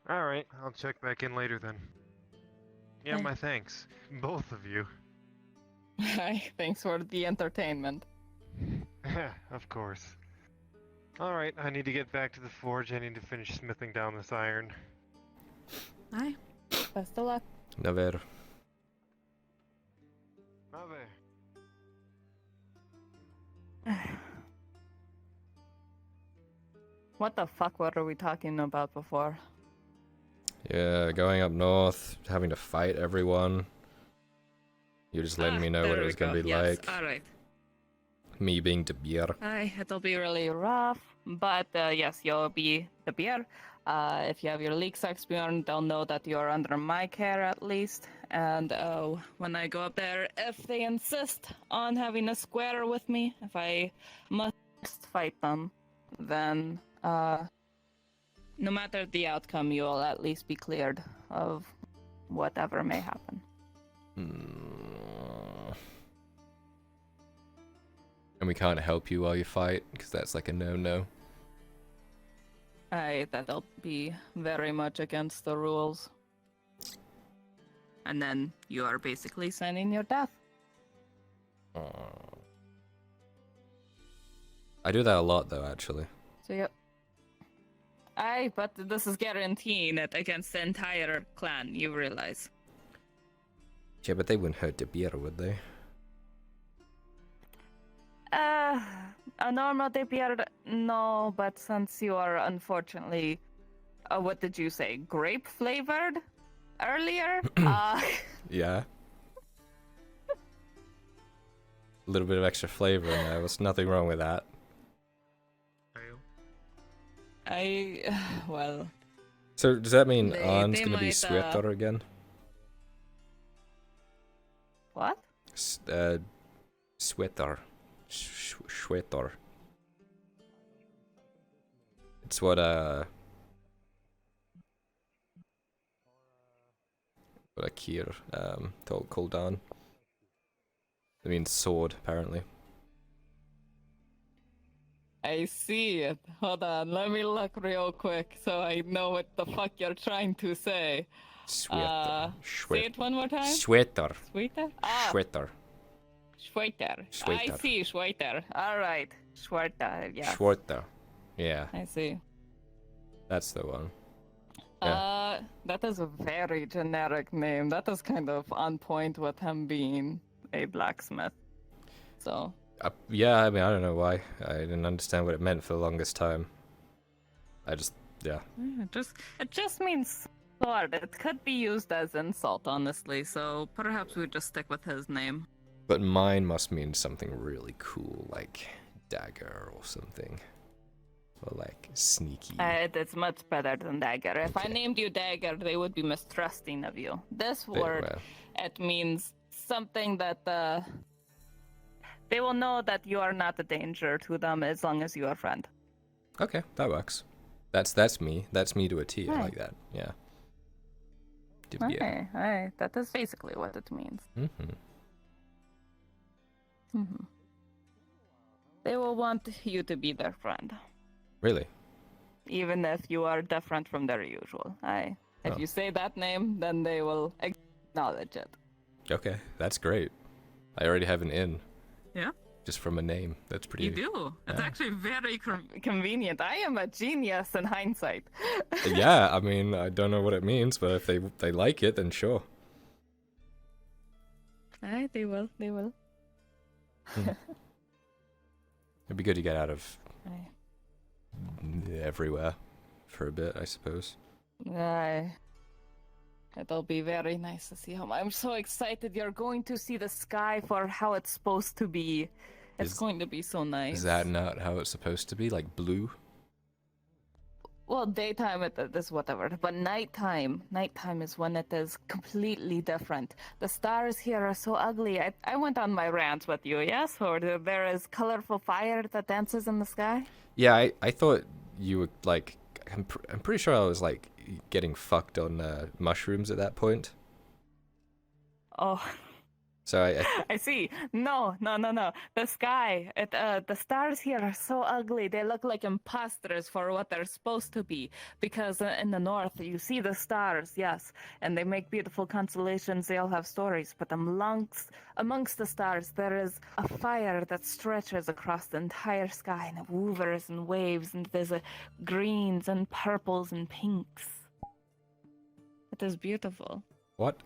Alright, I'll check back in later then. Yeah, Hey. my thanks. Both of you. Thanks for the entertainment. Of course. Alright, I need to get back to the forge. I need to finish smithing down this iron. Aye. Best of luck. Never. Ave. What the fuck were we talking about before? Yeah, going up north, having to fight everyone. You're just letting me know what There it we was gonna go. be Yes, like. alright. Me being De Beer. Aye, it'll be really rough, but yes, you'll be the beer. If you have your leak sacks, Bjorn, they'll know that you're under my care at least. And when I go up there, if they insist on having a square with me, if I must fight them, then no matter the outcome, you'll at least be cleared of whatever may happen. And we can't help you while you fight, because that's like a no-no. Aye, that'll be very much against the rules. And then you are basically signing your death. I do that a lot, though, actually. So yep. Aye, but this is guaranteeing it against the entire clan, you realize. Yeah, but they wouldn't hurt De Beer, would they? A normal DPR, no, but since you are unfortunately, what did you say, grape flavored earlier? Yeah. A little bit of extra flavor in there. There's nothing wrong with that. Well. So does that mean They Arn's gonna be might, sweater again? What? Sweater. Sweater. It's what Akir told Kuldan. It means sword, apparently. I see it. Hold on, let me look real quick so I know what the fuck you're trying to say. Sweater. Say it one more time. Sweater. Sweater? Sweater. Schweiter. I Schweiter. see, Schweiter. Alright. Schweiter, yeah. Schweiter. Yeah, I see. that's the one. That is a very generic name. That is kind of on point with him being a blacksmith. So. Yeah, I mean, I don't know why. I didn't understand what it meant for the longest time. Yeah. It just means sword. It could be used as insult, honestly. So perhaps we just stick with his name. But mine must mean something really cool, like dagger or something. Or like sneaky. It's much better than dagger. If I named you dagger, they would be mistrusting of you. This word, it means something that they will know that you are not a danger to them as long as you are a friend. Okay, that works. That's me. That's me to a T. I Right. like that. Yeah. Okay, alright. That is basically what it means. They will want you to be their friend. Really? Even if you are different from their usual. If Oh. you say that name, then they will acknowledge it. Okay, that's great. I already have an in. Yeah? Just from a name. That's pretty. You do. It's Yeah. actually very convenient. I am a genius in hindsight. Yeah, I mean, I don't know what it means, but if they like it, then sure. Aye, they will. They will. It'd be good to get out of Aye. everywhere for a bit, I suppose. Aye. It'll be very nice to see him. I'm so excited. You're going to see the sky for how it's supposed to be. It's going to be so nice. Is that not how it's supposed to be? Like blue? Well, daytime it is whatever, but nighttime is when it is completely different. The stars here are so ugly. I went on my rant with you, yes? Or there is colorful fire that dances in the sky? Yeah, I thought you were like. I'm pretty sure I was like getting fucked on mushrooms at that point. Oh, So I see. No. The sky. The stars here are so ugly. They look like imposters for what they're supposed to be. Because in the north, you see the stars, yes, and they make beautiful constellations. They all have stories. But amongst the stars, there is a fire that stretches across the entire sky, and it hovers and waves, and there's greens and purples and pinks. It is beautiful. What?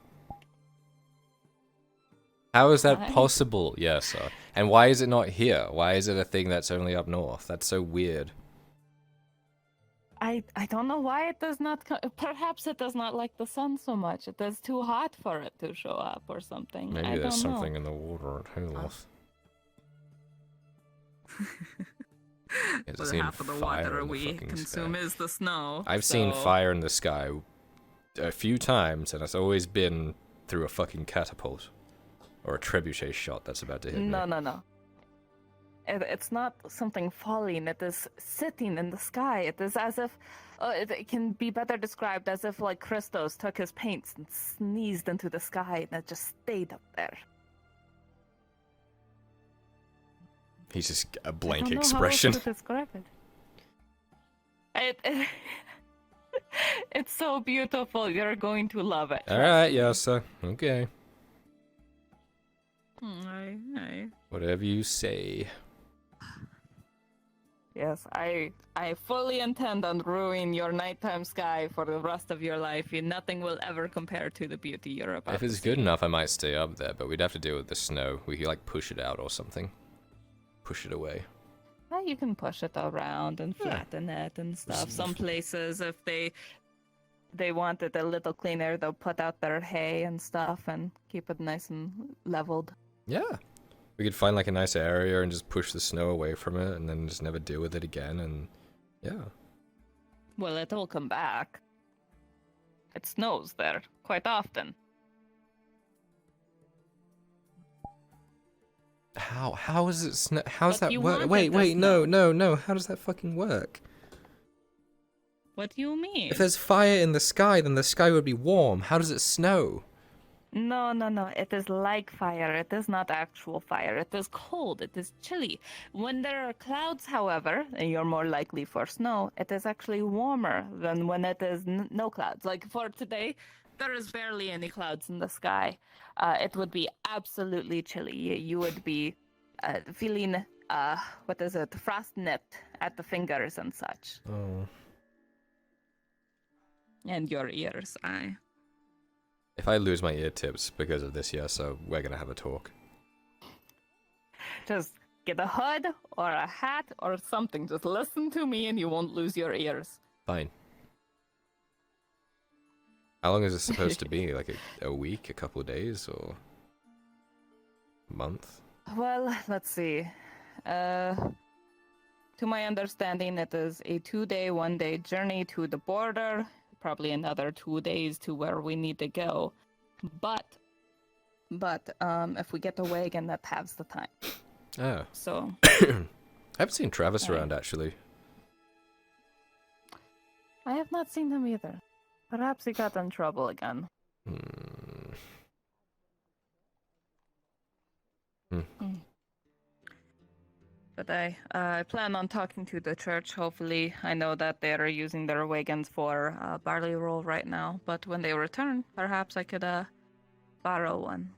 How is that Why? possible? Yes, sir. And why is it not here? Why is it a thing that's only up north? That's so weird. I don't know why it does not. Perhaps it does not like the sun so much. It is too hot for it to show up or something. Maybe I there's don't know. something in the water at Holoth. Well, half of the water we consume is the snow. I've seen fire in the sky a few times, and it's always been through a fucking catapult. Or a trebuchet shot that's about to hit me. No. It's not something falling. It is sitting in the sky. It is as if... it can be better described as if, like, Christos took his paints and sneezed into the sky, and it just stayed up there. He's just a blank I don't know expression. How else to describe it. It's so beautiful. You're going to love it. Alright, yes, sir. Okay. Aye. Whatever you say. Yes, I fully intend on ruining your nighttime sky for the rest of your life. Nothing will ever compare to the beauty you're about If it's good enough, I might stay up there, but we'd have to deal with the snow. We could, like, push it out or something. Push it away. Well, you can push it around and flatten it and stuff. Some places, if they want it a little cleaner, they'll put out their hay and stuff and keep it nice and leveled. Yeah. We could find like a nice area and just push the snow away from it and then just never deal with it again and yeah. Well, it will come back. It snows there quite often. How is it snow? How's But that you work? wanted Wait, the no. How does that fucking work? What do you mean? If there's fire in the sky, then the sky would be warm. How does it snow? No. It is like fire. It is not actual fire. It is cold. It is chilly. When there are clouds, however, and you're more likely for snow, it is actually warmer than when it is no clouds. Like for today, there is barely any clouds in the sky. It would be absolutely chilly. You would be feeling, frost nipped at the fingers and such. Oh. And your ears, aye. If I lose my ear tips because of this, so we're gonna have a talk. Just get a hood or a hat or something. Just listen to me and you won't lose your ears. Fine. How long is it supposed to be? Like a week, a couple of days, or a month? Well, let's see. To my understanding, it is a 2-day, 1-day journey to the border. Probably another 2 days to where we need to go. But if we get a wagon, that halves the time. Oh. So. I haven't seen Travis around, actually. I have not seen him either. Perhaps he got in trouble again. But I plan on talking to the church, hopefully. I know that they are using their wagons for barley roll right now, but when they return, perhaps I could borrow one.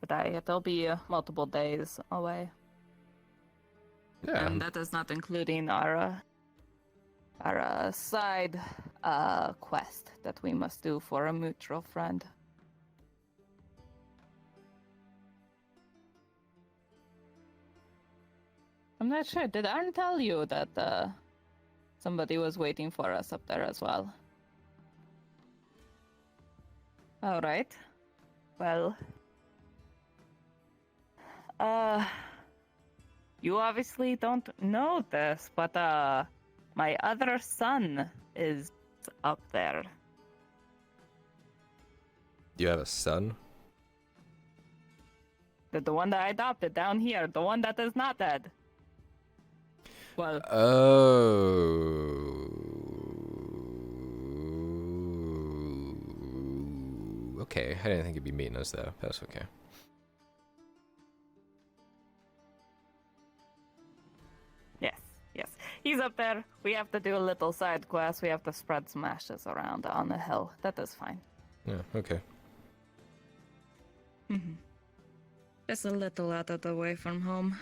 But it'll be multiple days away. Yeah. And that is not including our side quest that we must do for a mutual friend. I'm not sure. Did Arn tell you that somebody was waiting for us up there as well? All right. Well, you obviously don't know this, but my other son is up there. You have a son? The one that I adopted down here, the one that is not dead. Well. Oh. Okay, I didn't think you'd be meeting us though. That's okay. he's up there. We have to do a little side quest. We have to spread some ashes around on the hill. That is fine. Yeah, okay. Just a little out of the way from home.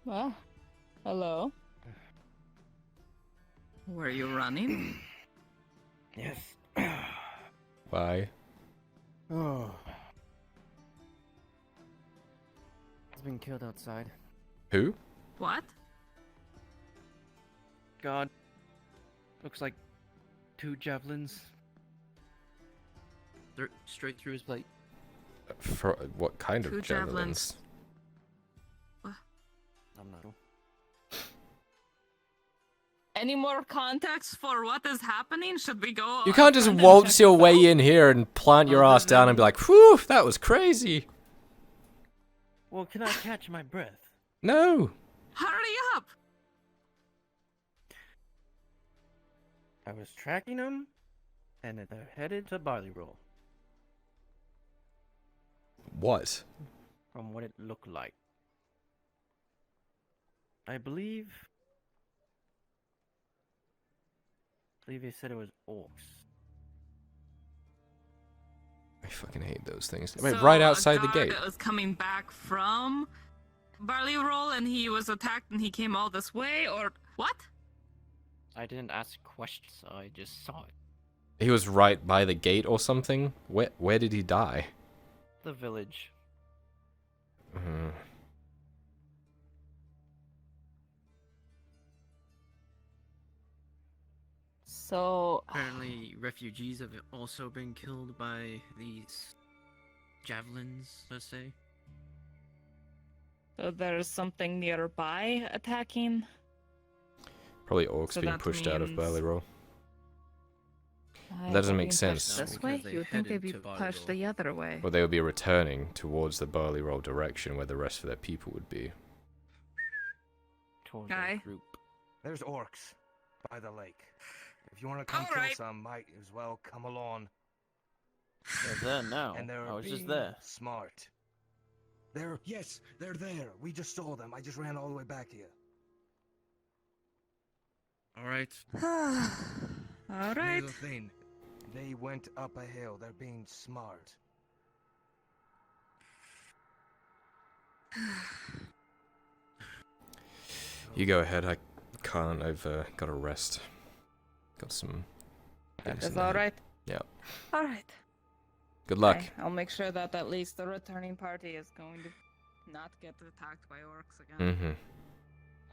Well, hello. Were you running? Yes. Why? Oh. He's been killed outside. Who? What? God. Looks like 2 javelins. They're straight through his plate. For what kind 2 of javelins? I'm not sure. Any more context for what is happening? Should we go? You can't just waltz your way in here and plant your ass down and be like, whew, that was crazy. Well, can I catch my breath? No. Hurry up! I was tracking them, and they're headed to Barley Roll. What? From what it looked like. I believe they said it was orcs. I fucking hate those things. I mean, So right outside the a gate. guard was coming back from Barley Roll, and he was attacked, and he came all this way, or what? I didn't ask questions, I just saw it. He was right by the gate or something? Where did he die? The village. So Apparently, refugees have also been killed by these javelins, let's say. So there's something nearby attacking. Probably orcs So being that pushed out of means- Barley Roll. Why That doesn't are make being sense. pushed this Because way? they You would think they'd headed be to Barley pushed Roll. the other way. Or they would be returning towards the Barley Roll direction where the rest of their people would be. Towards Guy. group. There's orcs by the lake. If you want to come All kill right. some, might as well come along. They're there now. And they're I was just being there. smart. They're there. We just saw them. I just ran all the way back here. Alright. All right. Here's the thing. They went up a hill. They're being smart. You go ahead, I can't, I've got to rest. Got some things That's in the all head. right. Yeah. All right. Good luck. Okay, I'll make sure that at least the returning party is going to not get attacked by orcs again. Mm-hmm. Oh,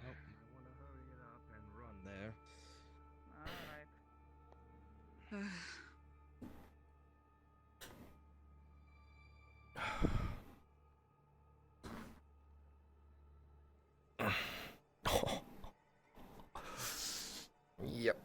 I want to hurry it up and run there. All right. Yep.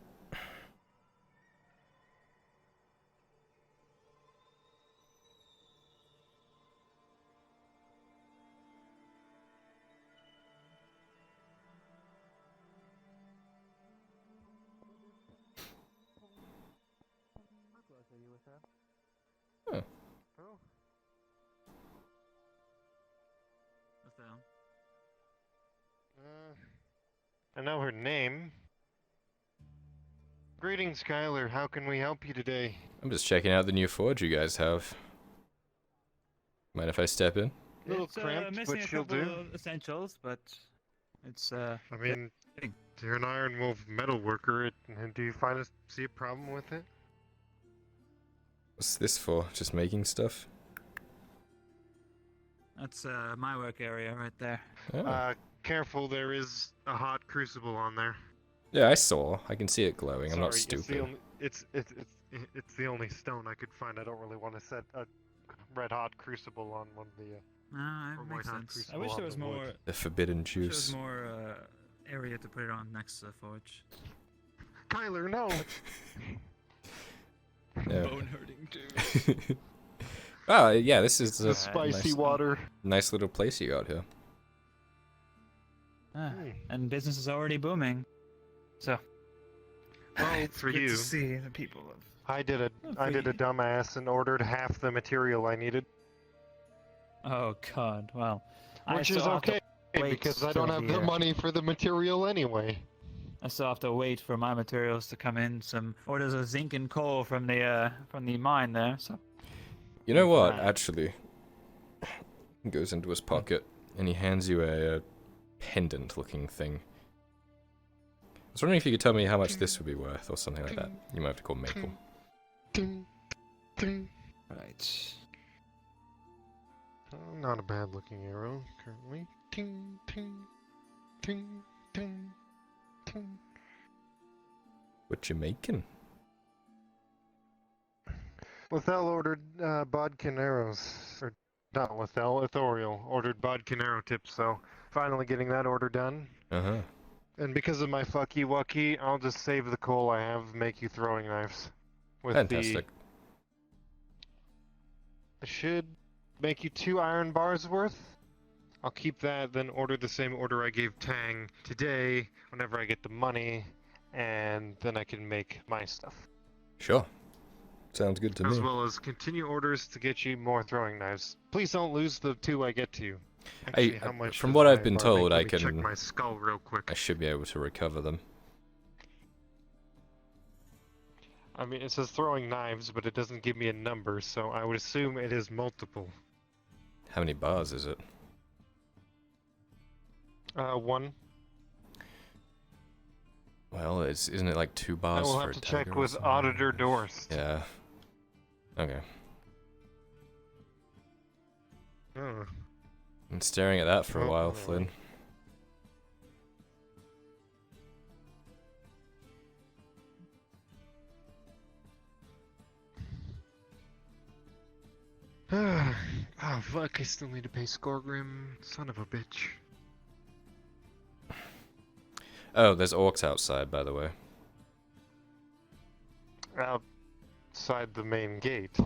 Huh. What's that? I know her name. Greetings, Kyler. How can we help you today? I'm just checking out the new forge you guys have. Mind if I step in? A little It's cramped, missing but a she'll couple do. of essentials, but it's I mean, you're an Iron Wolf metal worker. Do you see a problem with it? What's this for? Just making stuff? that's my work area right there. Oh. Careful, there is a hot crucible on there. Yeah, I saw. I can see it glowing. I'm not Sorry, stupid. It's the only stone I could find. I don't really want to set a red hot crucible on one of the. Ah, or it white makes hot sense. I crucible wish on there was the wood. more. The forbidden Wish there was juice. more area to put it on next to the forge. Kyler, no. Yeah. Bone hurting too. Oh, yeah, this is The a spicy nice, water. nice little place you got here. Ah, and business is already booming. So, Well, it's for good you. to see the people of I did a for dumbass and ordered half the material I needed. Oh God. Well, Which I is still have to okay wait because I don't till have the money for the material anyway. I still have to wait for my materials to come in. Some orders of zinc and coal from the mine there. So. You know what? Right. Actually, he goes into his pocket and he hands you a pendant-looking thing. I was wondering if you could tell me how much this would be worth, or something like that. You might have to call Maple. Right. Not a bad looking arrow currently. Ting, ting, ting, ting, ting. What you making? Lethal ordered bodkin arrows, or not Lethal, Ithoriel ordered bodkin arrow tips, so finally getting that order done. Uh-huh. And because of my fucky wucky, I'll just save the coal I have, make you throwing knives. With Fantastic. I should make you 2 iron bars worth. I'll keep that, then order the same order I gave Tang today, whenever I get the money, and then I can make my stuff. Sure. Sounds good to me. As well as continue orders to get you more throwing knives. Please don't lose the 2 I get to you. Actually, how much from does what my I've been bar told, make? I Let me check can. my skull real quick. I should be able to recover them. I mean, it says throwing knives, but it doesn't give me a number, so I would assume it is multiple. How many bars is it? 1. Well, isn't it like 2 I bars will for have a to dagger check or with something? Auditor Dorst. Yeah. Okay. Oh. Been staring at that for a Well, while, anyway. Flynn. Oh fuck, I still need to pay Skorgrim. Son of a bitch. Oh, there's orcs outside, by the way. Outside the main gate.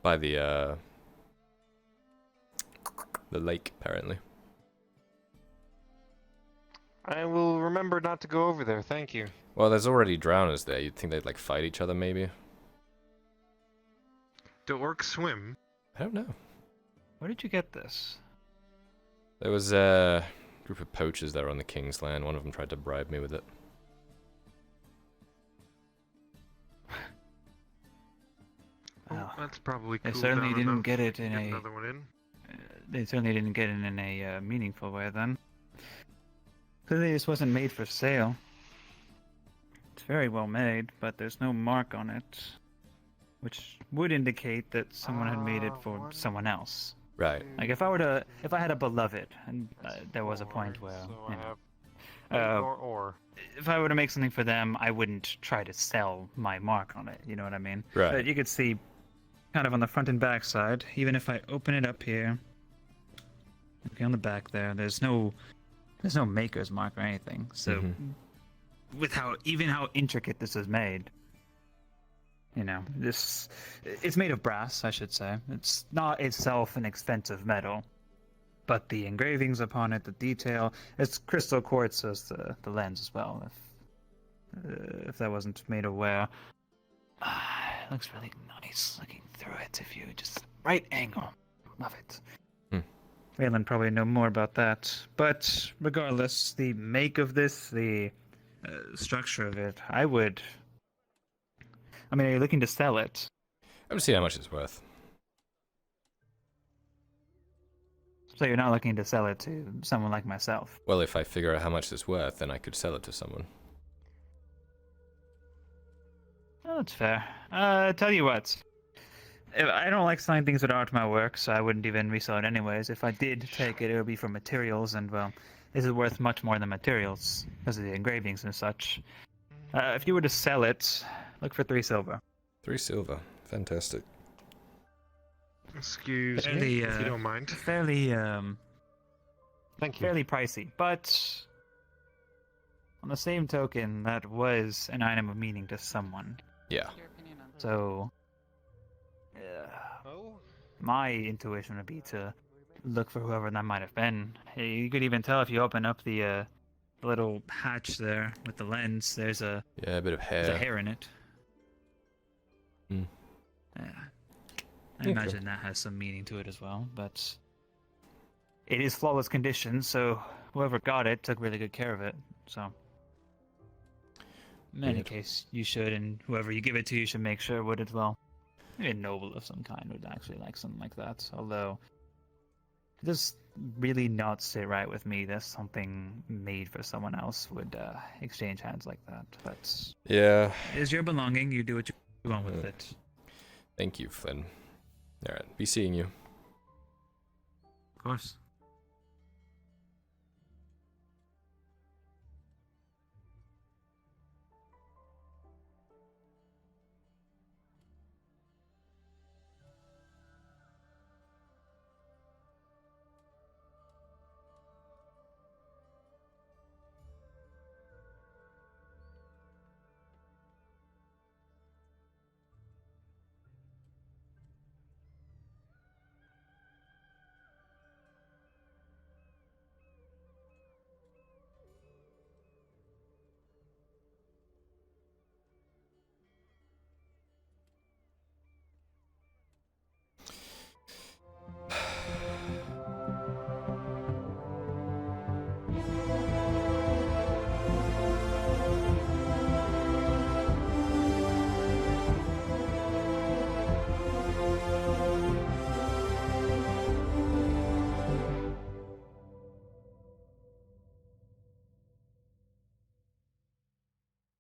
By the lake, apparently. I will remember not to go over there, thank you. Well, there's already drowners there. You'd think they'd, like, fight each other, maybe? Do orcs swim? I don't know. Where did you get this? There was a group of poachers there on the King's Land. One of them tried to bribe me with it. Wow. That's probably They cool. certainly didn't get it in another one in. They certainly didn't get it in a meaningful way then. Clearly this wasn't made for sale. It's very well made, but there's no mark on it, which would indicate that someone had made it for someone else. Right. Like if I had a beloved, and there was a point where, So you know, or. if I were to make something for them, I wouldn't try to sell my mark on it. You know what I mean? Right. But you could see, kind of on the front and back side, even if I open it up here. Okay, on the back there, there's no maker's mark or anything. So, with how intricate this is made, you know, it's made of brass, I should say. It's not itself an expensive metal, but the engravings upon it, the detail, it's crystal quartz as the lens as well. If that wasn't made aware, it looks really nice looking through it. If you just right angle, love it. Valen probably know more about that, but regardless, the make of this, the structure of it, I mean, are you looking to sell it? I'm gonna see how much it's worth. So you're not looking to sell it to someone like myself? Well, if I figure out how much it's worth, then I could sell it to someone. Oh, that's fair. Tell you what. I don't like selling things that aren't my work, so I wouldn't even resell it anyways. If I did take it, it would be for materials, and well, this is worth much more than materials, because of the engravings and such. If you were to sell it, look for 3 silver. 3 silver. Fantastic. Excuse Fairly, me, if you don't mind. Fairly, Thank you. fairly pricey, but on the same token, that was an item of meaning to someone. Yeah. So, my intuition would be to look for whoever that might have been. You could even tell if you open up the little hatch there with the lens. There's a bit of hair. There's a hair in it. Mm. Yeah. I Okay. imagine that has some meaning to it as well, but it is flawless condition, so whoever got it took really good care of it. So, in any Good. case, you should, and whoever you give it to, you should make sure would as well. Maybe a noble of some kind would actually like something like that. Although, it does really not sit right with me that something made for someone else would exchange hands like that. But Yeah. it is your belonging. You do what you want with it. Thank you, Flynn. Alright, be seeing you. Of course.